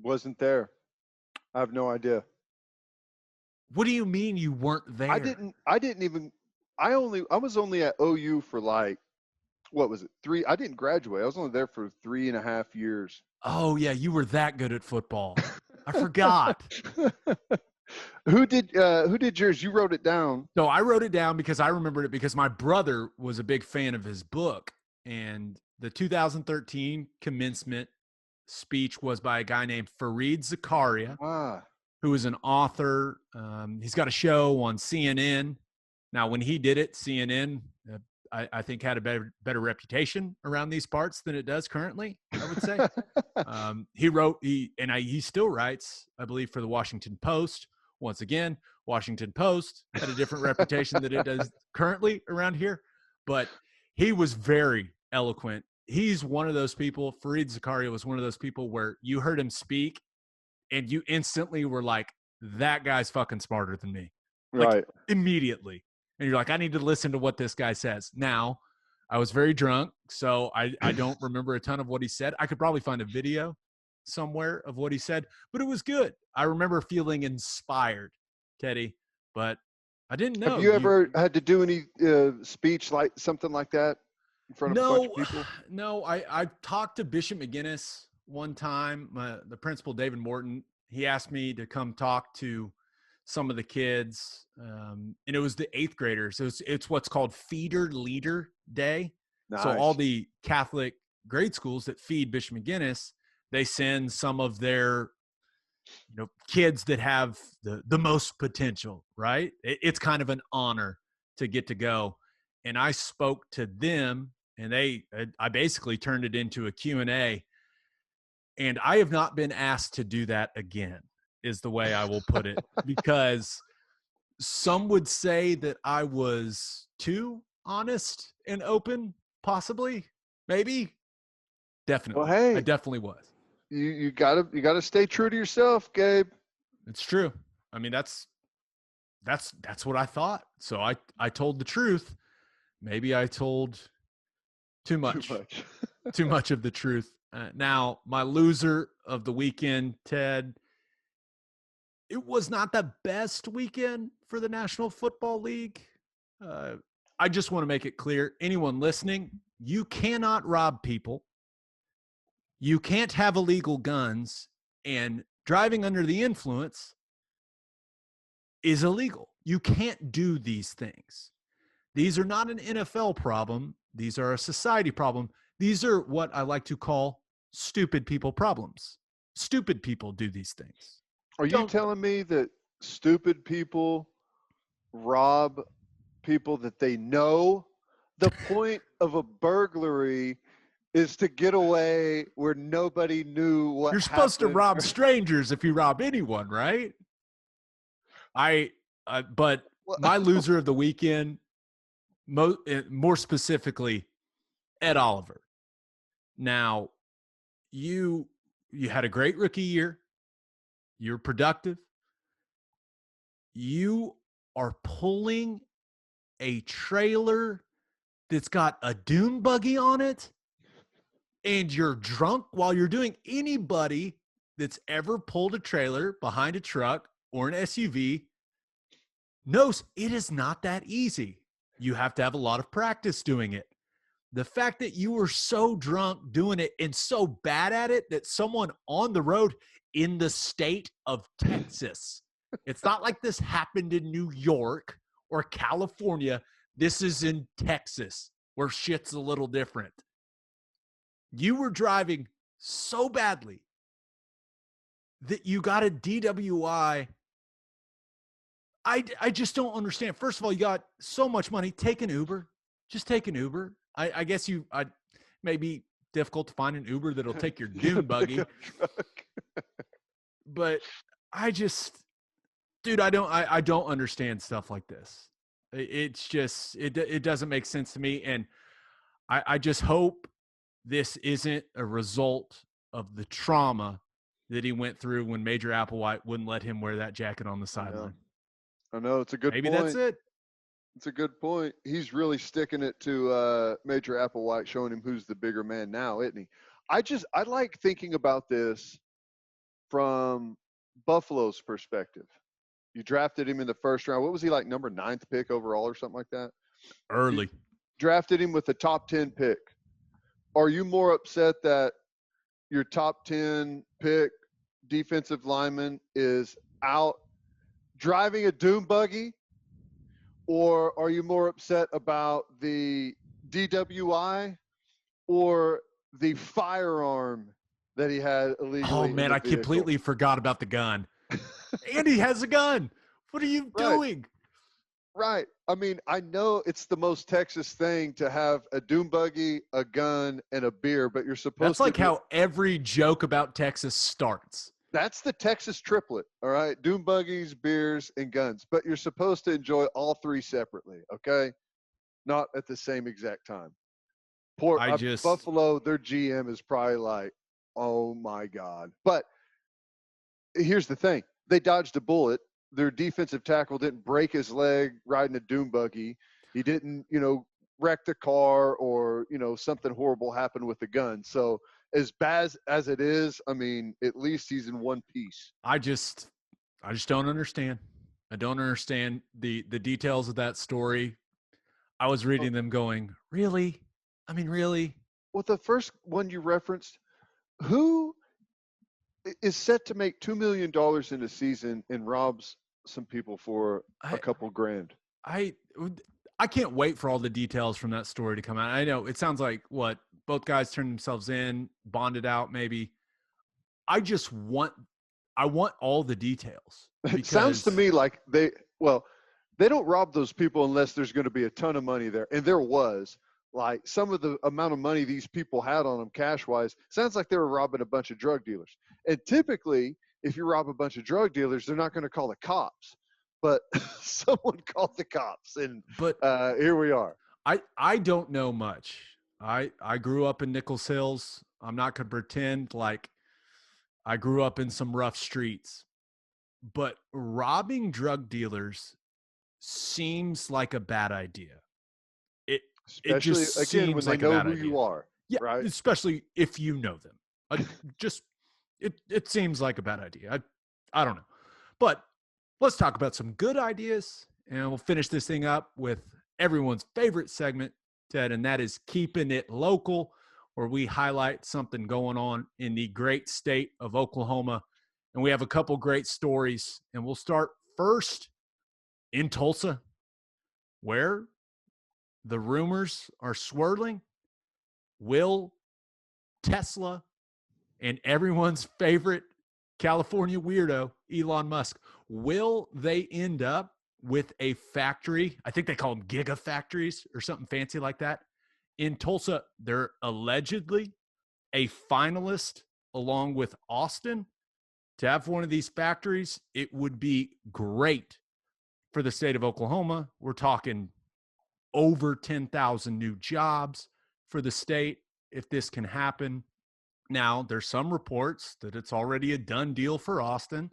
Wasn't there. I have no idea. What do you mean you weren't there? I was only at OU for like, what was it? 3. I didn't graduate. I was only there for 3.5 years. Oh yeah. You were that good at football. I forgot. Who did yours? You wrote it down. So I wrote it down because I remembered it because my brother was a big fan of his book, and the 2013 commencement speech was by a guy named Fareed Zakaria, who is an author. He's got a show on CNN. Now, when he did it, CNN, I think, had a better reputation around these parts than it does currently, I would say. He still writes, I believe, for the Washington Post. Once again, Washington Post had a different reputation than it does currently around here, but he was very eloquent. He's one of those people, Fareed Zakaria was one of those people where you heard him speak and you instantly were like, that guy's fucking smarter than me. Like, right. Immediately. And you're like, I need to listen to what this guy says. Now, I was very drunk, so I don't remember a ton of what he said. I could probably find a video somewhere of what he said, but it was good. I remember feeling inspired, Teddy, but I didn't know. Have you ever had to do any speech like something like that in front of a bunch of people? No, I talked to Bishop McGinnis one time, the principal, David Morton. He asked me to come talk to some of the kids, and it was the 8th graders. It's what's called Feeder Leader Day. Nice. So all the Catholic grade schools that feed Bishop McGinnis, they send some of their kids that have the most potential, right? It's kind of an honor to get to go. And I spoke to them, and I basically turned it into a Q&A. And I have not been asked to do that again, is the way I will put it, because some would say that I was too honest and open, possibly, maybe, definitely. Well, hey, I definitely was. You gotta stay true to yourself, Gabe. It's true. I mean, That's what I thought. So I told the truth. Maybe I told too much. Too much. Too much of the truth. Now, my loser of the weekend, Ted, it was not the best weekend for the National Football League. I just want to make it clear, anyone listening, you cannot rob people. You can't have illegal guns, and driving under the influence is illegal. You can't do these things. These are not an NFL problem. These are a society problem. These are what I like to call stupid people problems. Stupid people do these things. Are you telling me that stupid people rob people that they know? The point of a burglary is to get away where nobody knew what You're supposed to happened. rob strangers if you rob anyone, right? But my loser of the weekend, more specifically, Ed Oliver. Now, you had a great rookie year. You're productive. You are pulling a trailer that's got a dune buggy on it, and you're drunk while you're doing. Anybody that's ever pulled a trailer behind a truck or an SUV knows it is not that easy. You have to have a lot of practice doing it. The fact that you were so drunk doing it and so bad at it that someone on the road in the state of Texas, it's not like this happened in New York or California. This is in Texas where shit's a little different. You were driving so badly that you got a DWI. I just don't understand. First of all, you got so much money. Take an Uber. Just take an Uber. I guess I may be difficult to find an Uber that'll take your dune buggy. But I don't understand stuff like this. It's just, it doesn't make sense to me. And I just hope this isn't a result of the trauma that he went through when Major Applewhite wouldn't let him wear that jacket on the sideline. I know, it's a good point. Maybe that's it. It's a good point. He's really sticking it to Major Applewhite, showing him who's the bigger man now, isn't he? I like thinking about this from Buffalo's perspective. You drafted him in the first round. What was he, like number 9th pick overall or something like that? Early. You drafted him with a top 10 pick. Are you more upset that your top 10 pick defensive lineman is out driving a dune buggy? Or are you more upset about the DWI or the firearm that he had illegally? Oh, man, I completely forgot about the gun. And he has a gun. What are you doing? Right. I mean, I know it's the most Texas thing to have a dune buggy, a gun, and a beer, but you're supposed to. That's like how every joke about Texas starts. That's the Texas triplet, all right? Dune buggies, beers, and guns. But you're supposed to enjoy all three separately, okay? Not at the same exact time. Buffalo, their GM is probably like, oh, my God. But here's the thing. They dodged a bullet. Their defensive tackle didn't break his leg riding a dune buggy. He didn't, wreck the car or, something horrible happened with the gun. So as bad as it is, I mean, at least he's in one piece. I just don't understand. I don't understand the details of that story. I was reading them going, really? I mean, really? Well, the first one you referenced, who is set to make $2 million in a season and robs some people for a couple grand? I can't wait for all the details from that story to come out. I know it sounds like both guys turned themselves in, bonded out maybe. I want all the details. It sounds to me like they don't rob those people unless there's going to be a ton of money there. And there was. Like some of the amount of money these people had on them cash-wise, sounds like they were robbing a bunch of drug dealers. And typically, if you rob a bunch of drug dealers, they're not going to call the cops. But someone called the cops, and here we are. I don't know much. I grew up in Nichols Hills. I'm not going to pretend like I grew up in some rough streets. But robbing drug dealers seems like a bad idea. It Especially just again when seems they like a know bad who idea. you are, Yeah, right? especially if you know them. It seems like a bad idea. I don't know. But let's talk about some good ideas, and we'll finish this thing up with everyone's favorite segment, Ted, and that is Keeping It Local, where we highlight something going on in the great state of Oklahoma. And we have a couple great stories, and we'll start first in Tulsa, where the rumors are swirling. Will Tesla and everyone's favorite California weirdo, Elon Musk, will they end up with a factory? I think they call them gigafactories or something fancy like that. In Tulsa, they're allegedly a finalist along with Austin to have one of these factories. It would be great for the state of Oklahoma. We're talking over 10,000 new jobs for the state if this can happen. Now, there's some reports that it's already a done deal for Austin,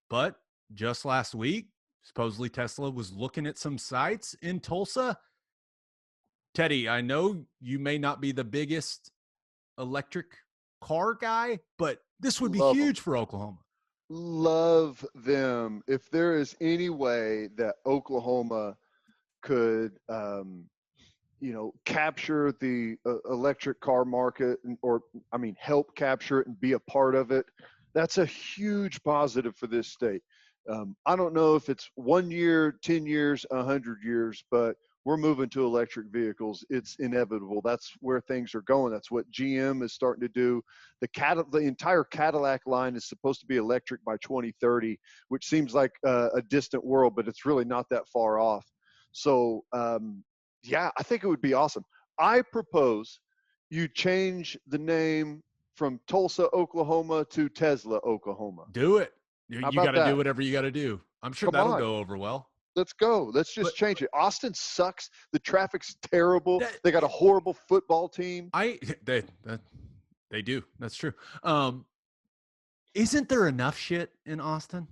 but just last week, supposedly Tesla was looking at some sites in Tulsa. Teddy, I know you may not be the biggest electric car guy, but this would be Love 'em. huge for Oklahoma. Love them. If there is any way that Oklahoma could, capture the electric car market, help capture it and be a part of it, that's a huge positive for this state. I don't know if it's 1 year, 10 years, 100 years, but we're moving to electric vehicles. It's inevitable. That's where things are going. That's what GM is starting to do. The entire Cadillac line is supposed to be electric by 2030, which seems like a distant world, but it's really not that far off. So, I think it would be awesome. I propose you change the name from Tulsa, Oklahoma to Tesla, Oklahoma. Do it. How You about got to do that? whatever you got to do. I'm sure Come that'll on. go over well. Let's go. Let's just change it. Austin sucks. The traffic's terrible. That- They got a horrible football team. They do. That's true. Isn't there enough shit in Austin?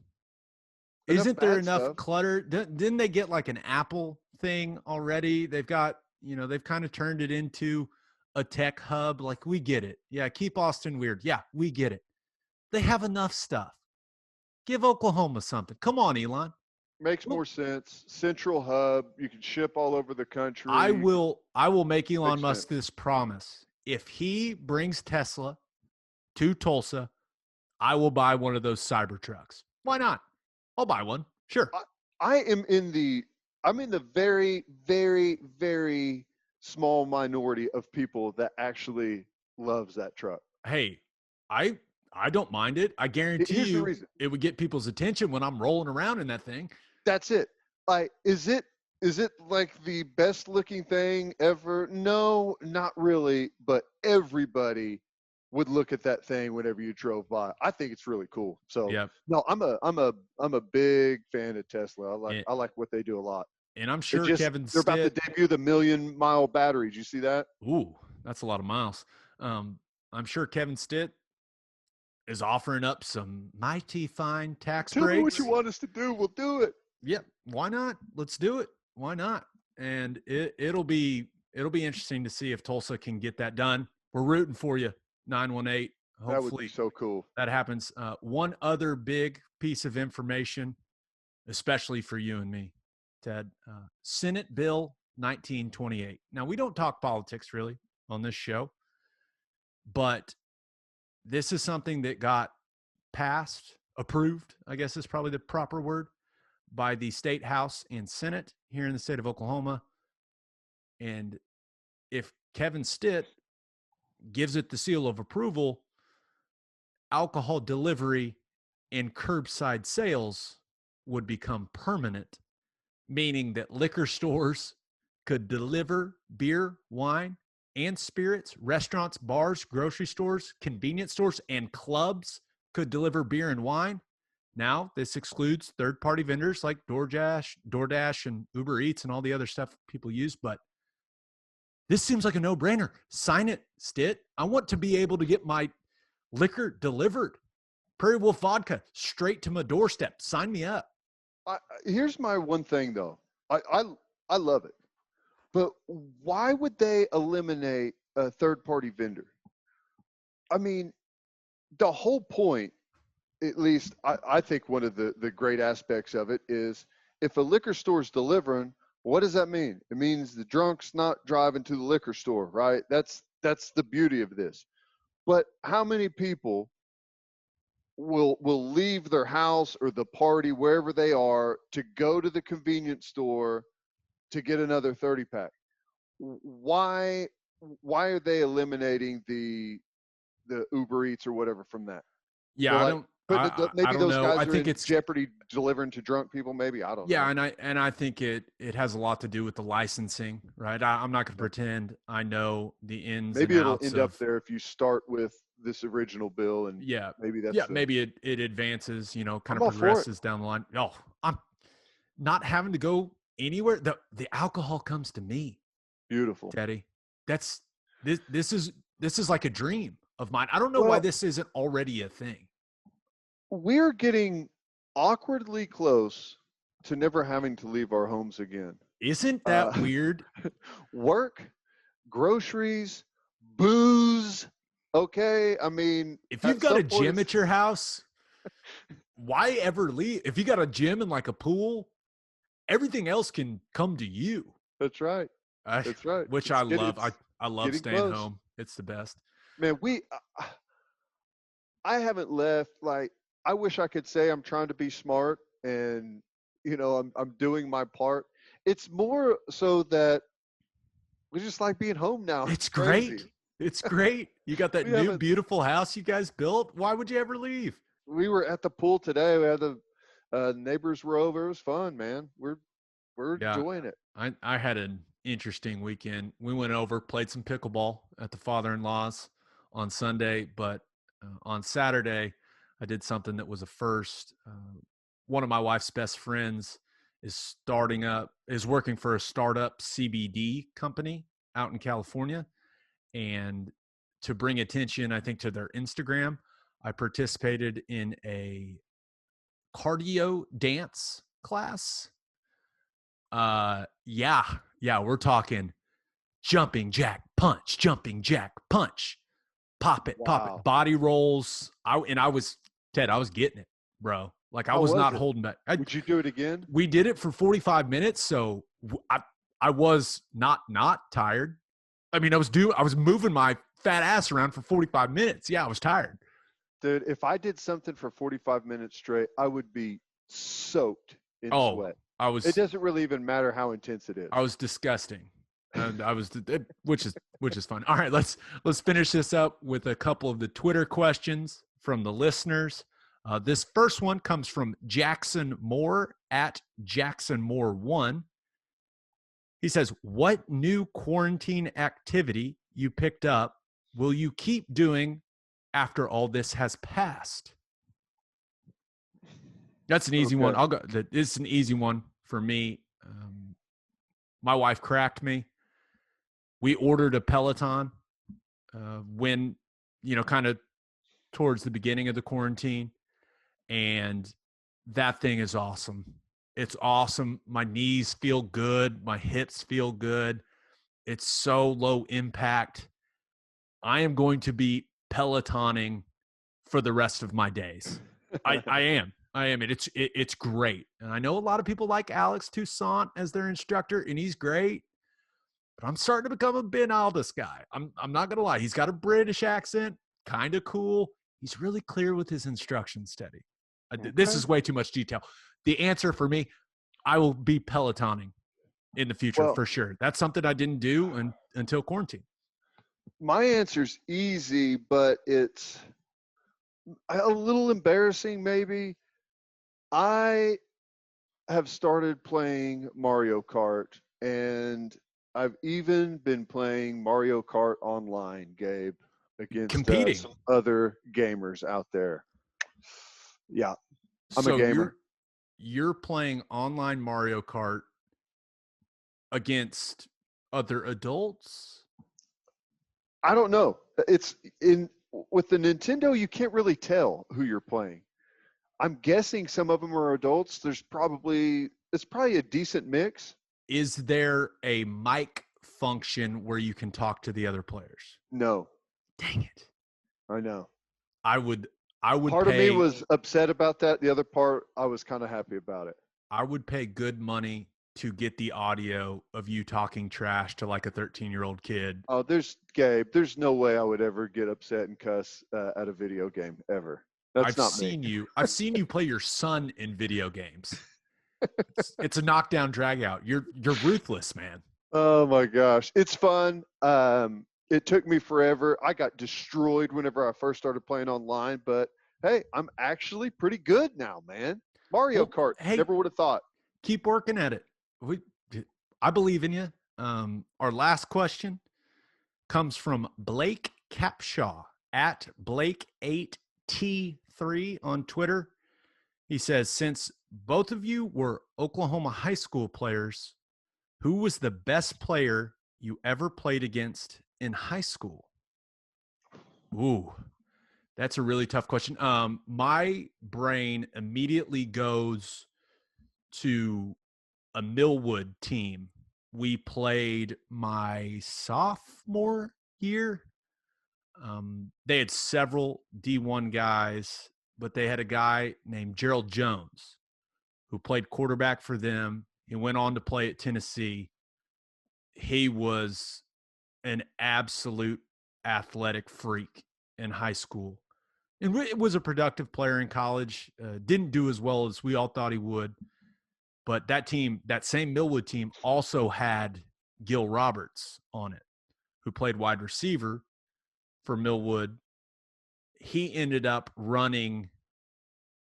Isn't there bad enough stuff. clutter? Didn't they get like an Apple thing already? They've got, they've kind of turned it into a tech hub. Like, we get it. Yeah, keep Austin weird. Yeah, we get it. They have enough stuff. Give Oklahoma something. Come on, Elon. Makes more sense. Central hub. You can ship all over the country. I will make Elon Makes Musk sense. this promise. If he brings Tesla to Tulsa, I will buy one of those cyber trucks. Why not? I'll buy one. Sure. I'm in the very, very, very small minority of people that actually loves that truck. Hey, I don't mind it. I guarantee Here's the you reason. it would get people's attention when I'm rolling around in that thing. That's it. Like, is it like the best looking thing ever? No, not really. But everybody would look at that thing whenever you drove by. I think it's really cool. So Yep. no, I'm a big fan of Tesla. I like what they do a lot. And I'm sure Kevin They're about to Stitt. debut the 1,000,000-mile batteries. You see that? Ooh, that's a lot of miles. I'm sure Kevin Stitt is offering up some mighty fine tax Tell me what breaks. you want us to do. We'll do it. Yeah, why not? Let's do it. Why not? And it'll be interesting to see if Tulsa can get that done. We're rooting for you, 918. Hopefully That would be so cool. that happens. One other big piece of information, especially for you and me, Ted, Senate Bill 1928. Now, we don't talk politics really on this show, but this is something that got passed, approved, I guess is probably the proper word, by the state house and Senate here in the state of Oklahoma. And if Kevin Stitt gives it the seal of approval, alcohol delivery and curbside sales would become permanent, meaning that liquor stores could deliver beer, wine, and spirits. Restaurants, bars, grocery stores, convenience stores, and clubs could deliver beer and wine. Now, this excludes third-party vendors like DoorDash and Uber Eats and all the other stuff people use, but this seems like a no-brainer. Sign it, Stitt. I want to be able to get my liquor delivered. Prairie Wolf vodka straight to my doorstep. Sign me up. Here's my one thing, though. I love it. But why would they eliminate a third-party vendor? I mean, the whole point, at least I think one of the great aspects of it is if a liquor store is delivering, what does that mean? It means the drunk's not driving to the liquor store, right? That's the beauty of this. But how many people will leave their house or the party wherever they are to go to the convenience store to get another 30 pack? Why are they eliminating the Uber Eats or whatever from that? Yeah, They're I like, don't. I maybe don't those know. I guys are think in it's jeopardy delivering to drunk people. Maybe I don't know. yeah, and I think it has a lot to do with the licensing, right? I'm not going to pretend I know the ins Maybe and it'll outs end up of there if you start with this original bill, and yeah, maybe that's yeah. Maybe it advances, kind I'm of all for it. progresses down the line. Oh, I'm not having to go anywhere. The alcohol comes to me, Beautiful. Teddy. That's this is like a dream of mine. I don't know why Well, this isn't already a thing. we're getting awkwardly close to never having to leave our homes again. Isn't that weird? Work, groceries, booze. Okay, I mean, If you've at got a some point, gym at your house, why ever leave? If you got a gym and like a pool, everything else can come to you. that's right. That's right. Which It's I love. it's I love getting staying close, home. It's the best. man. I haven't left. Like, I wish I could say I'm trying to be smart and I'm doing my part. It's more so that we just like being home now. It's It's crazy. great. It's great. You got that We new haven't. beautiful house you guys built. Why would you ever leave? We were at the pool today. We had the neighbors were over. It was fun, man. We're Yeah, enjoying it. I had an interesting weekend. We went over, played some pickleball at the father-in-law's on Sunday, but on Saturday, I did something that was a first. One of my wife's best friends is working for a startup CBD company out in California. And to bring attention, I think, to their Instagram, I participated in a cardio dance class. Yeah, we're talking jumping jack punch, pop it, Wow. body rolls. I was getting it, bro. Like I How was was not it? holding back. Would you do it again? We did it for 45 minutes, so I was not tired. I mean, I was moving my fat ass around for 45 minutes. Yeah, I was tired. Dude, if I did something for 45 minutes straight, I would be soaked in Oh, sweat. I It was doesn't really even matter how intense it is. disgusting. And which is fun. All right, let's finish this up with a couple of the Twitter questions from the listeners. This first one comes from Jackson Moore at Jackson Moore 1. He says, "What new quarantine activity you picked up will you keep doing after all this has passed?" That's an easy one. Okay. It's an easy one for me. My wife cracked me. We ordered a Peloton when, kind of towards the beginning of the quarantine. And that thing is awesome. It's awesome. My knees feel good. My hips feel good. It's so low impact. I am going to be Pelotoning for the rest of my days. I am. It's great. And I know a lot of people like Alex Toussaint as their instructor, and he's great. But I'm starting to become a Ben Aldis guy. I'm not going to lie. He's got a British accent, kind of cool. He's really clear with his instructions, Steady. This is way too much detail. The answer for me, I will be Pelotoning in the future for sure. That's something I didn't do until quarantine. My answer's easy, but it's a little embarrassing maybe. I have started playing Mario Kart, and I've even been playing Mario Kart online, Gabe, against competing some other gamers out there. Yeah, I'm so a gamer. You're playing online Mario Kart against other adults? I don't know. It's with the Nintendo, you can't really tell who you're playing. I'm guessing some of them are adults. It's probably a decent mix. Is there a mic function where you can talk to the other players? No. Dang it. I know. I would Part of me pay was upset about that. The other part, I was kind of happy about it. I would pay good money to get the audio of you talking trash to like a 13-year-old kid. Oh, Gabe. There's no way I would ever get upset and cuss at a video game ever. That's not me. I've seen you play your son in video games. It's a knockdown drag out. You're ruthless, man. Oh my gosh, it's fun. It took me forever. I got destroyed whenever I first started playing online, but hey, I'm actually pretty good now, man. Mario Kart. Hey, never would have thought. Keep working at it. I believe in you. Our last question comes from Blake Capshaw at Blake8T3 on Twitter. He says, since both of you were Oklahoma high school players, who was the best player you ever played against in high school? Ooh, that's a really tough question. My brain immediately goes to a Millwood team. We played my sophomore year. They had several D1 guys, but they had a guy named Gerald Jones who played quarterback for them. He went on to play at Tennessee. He was an absolute athletic freak in high school. And it was a productive player in college. Didn't do as well as we all thought he would. But that team, that same Millwood team, also had Gil Roberts on it, who played wide receiver for Millwood. He ended up running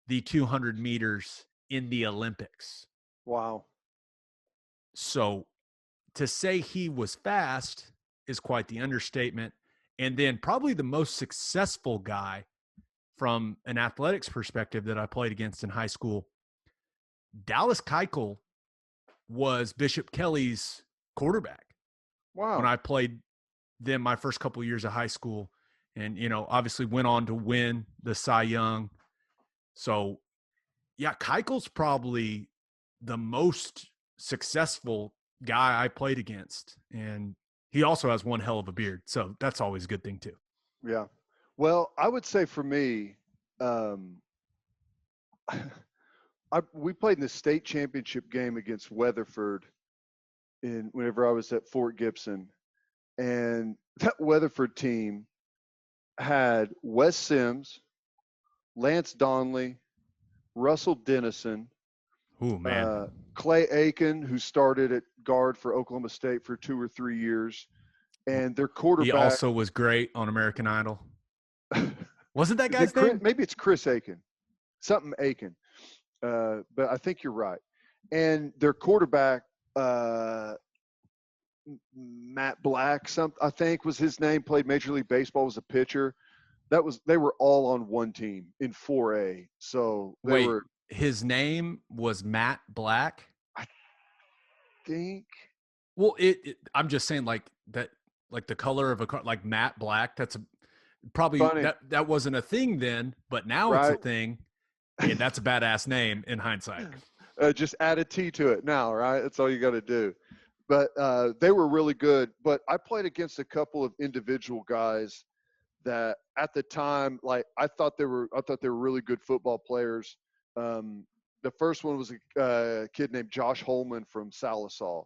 the 200 meters in the Olympics. Wow. So to say he was fast is quite the understatement. And then probably the most successful guy from an athletics perspective that I played against in high school, Dallas Keuchel was Bishop Kelly's quarterback. Wow. When I played them my first couple of years of high school, and, you know, obviously went on to win the Cy Young. So, yeah, Keuchel's probably the most successful guy I played against. And he also has one hell of a beard. So that's always a good thing too. Yeah. Well, I would say for me, we played in the state championship game against Weatherford whenever I was at Fort Gibson. And that Weatherford team had Wes Sims, Lance Donley, Russell Dennison, Oh, man. Clay Aiken, who started at guard for Oklahoma State for 2 or 3 years, and their quarterback. He also was great on American Idol. Wasn't that guy's name? Maybe it's Chris Aiken, something Aiken, but I think you're right. And their quarterback, Matt Black, I think was his name, played Major League Baseball, was a pitcher. They were all on one team in 4A. So his name was Matt Black? I think. Well, I'm just saying like that, like the color of a car, like Matt Black. That's probably that wasn't a thing then, but now it's a thing. And that's a badass name in hindsight. Just add a T to it now, right? That's all you got to do. But they were really good. But I played against a couple of individual guys that at the time, like I thought they were really good football players. The first one was a kid named Josh Holman from Salisaw.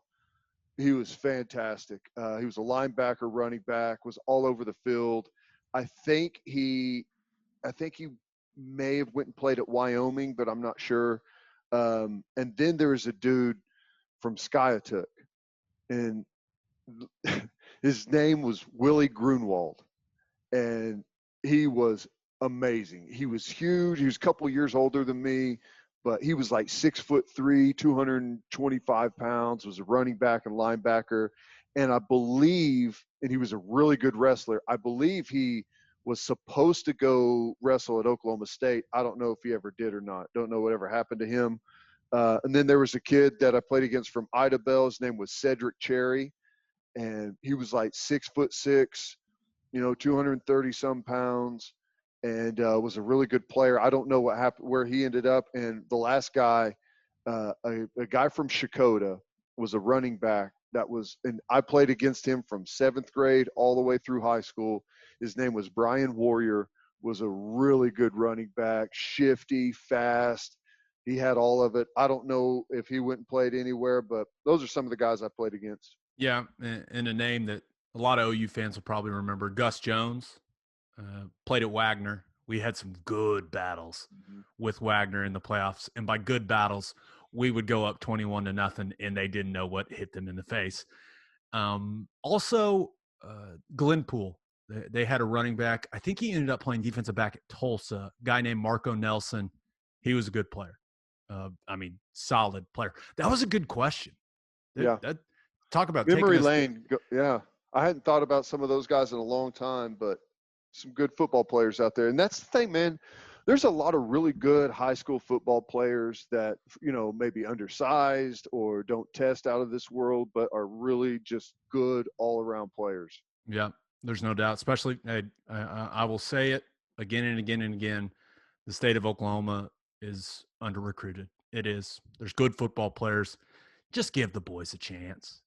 He was fantastic. He was a linebacker, running back, was all over the field. I think he may have went and played at Wyoming, but I'm not sure. And then there was a dude from Skiatook, and his name was Willie Grunwald, and he was amazing. He was huge. He was a couple of years older than me, but he was like 6'3", 225 pounds, was a running back and linebacker. And I believe, and he was a really good wrestler. I believe he was supposed to go wrestle at Oklahoma State. I don't know if he ever did or not. Don't know whatever happened to him. And then there was a kid that I played against from Idabel. His name was Cedric Cherry, and he was like 6'6", 230 some pounds, and was a really good player. I don't know what happened, where he ended up. And the last guy, a guy from Shakota, was a running back and I played against him from 7th grade all the way through high school. His name was Brian Warrior, was a really good running back, shifty, fast. He had all of it. I don't know if he went and played anywhere, but those are some of the guys I played against. Yeah, and a name that a lot of OU fans will probably remember, Gus Jones, played at Wagner. We had some good battles with Wagner in the playoffs, and by good battles, we would go up 21-0, and they didn't know what hit them in the face. Also, Glenpool, they had a running back. I think he ended up playing defensive back at Tulsa, a guy named Marco Nelson. He was a good player. Solid player. That was a good question. Talk about memory lane. Yeah. I hadn't thought about some of those guys in a long time, but some good football players out there. And that's the thing, man. There's a lot of really good high school football players that, maybe undersized or don't test out of this world, but are really just good all-around players. Yeah, there's no doubt. Especially, I will say it again and again and again, the state of Oklahoma is under-recruited. It is. There's good football players. Just give the boys a chance.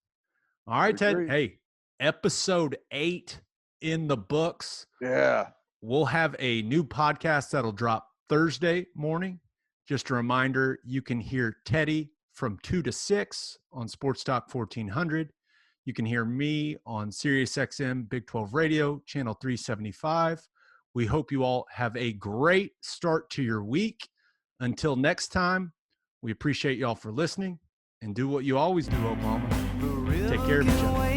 All right, Ted. Hey, episode 8 in the books. Yeah. We'll have a new podcast that'll drop Thursday morning. Just a reminder, you can hear Teddy from 2 to 6 on Sports Talk 1400. You can hear me on SiriusXM Big 12 Radio, channel 375. We hope you all have a great start to your week. Until next time, we appreciate y'all for listening, and do what you always do, Oklahoma. Take care of each other.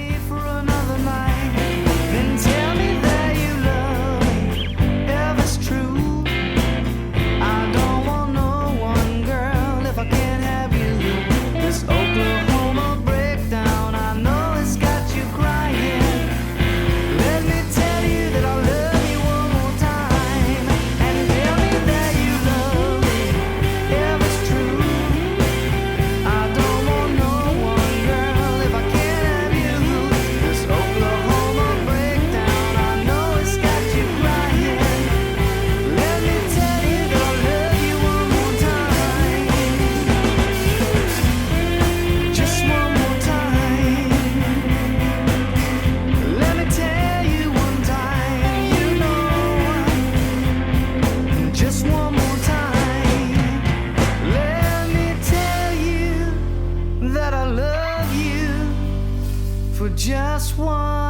Just one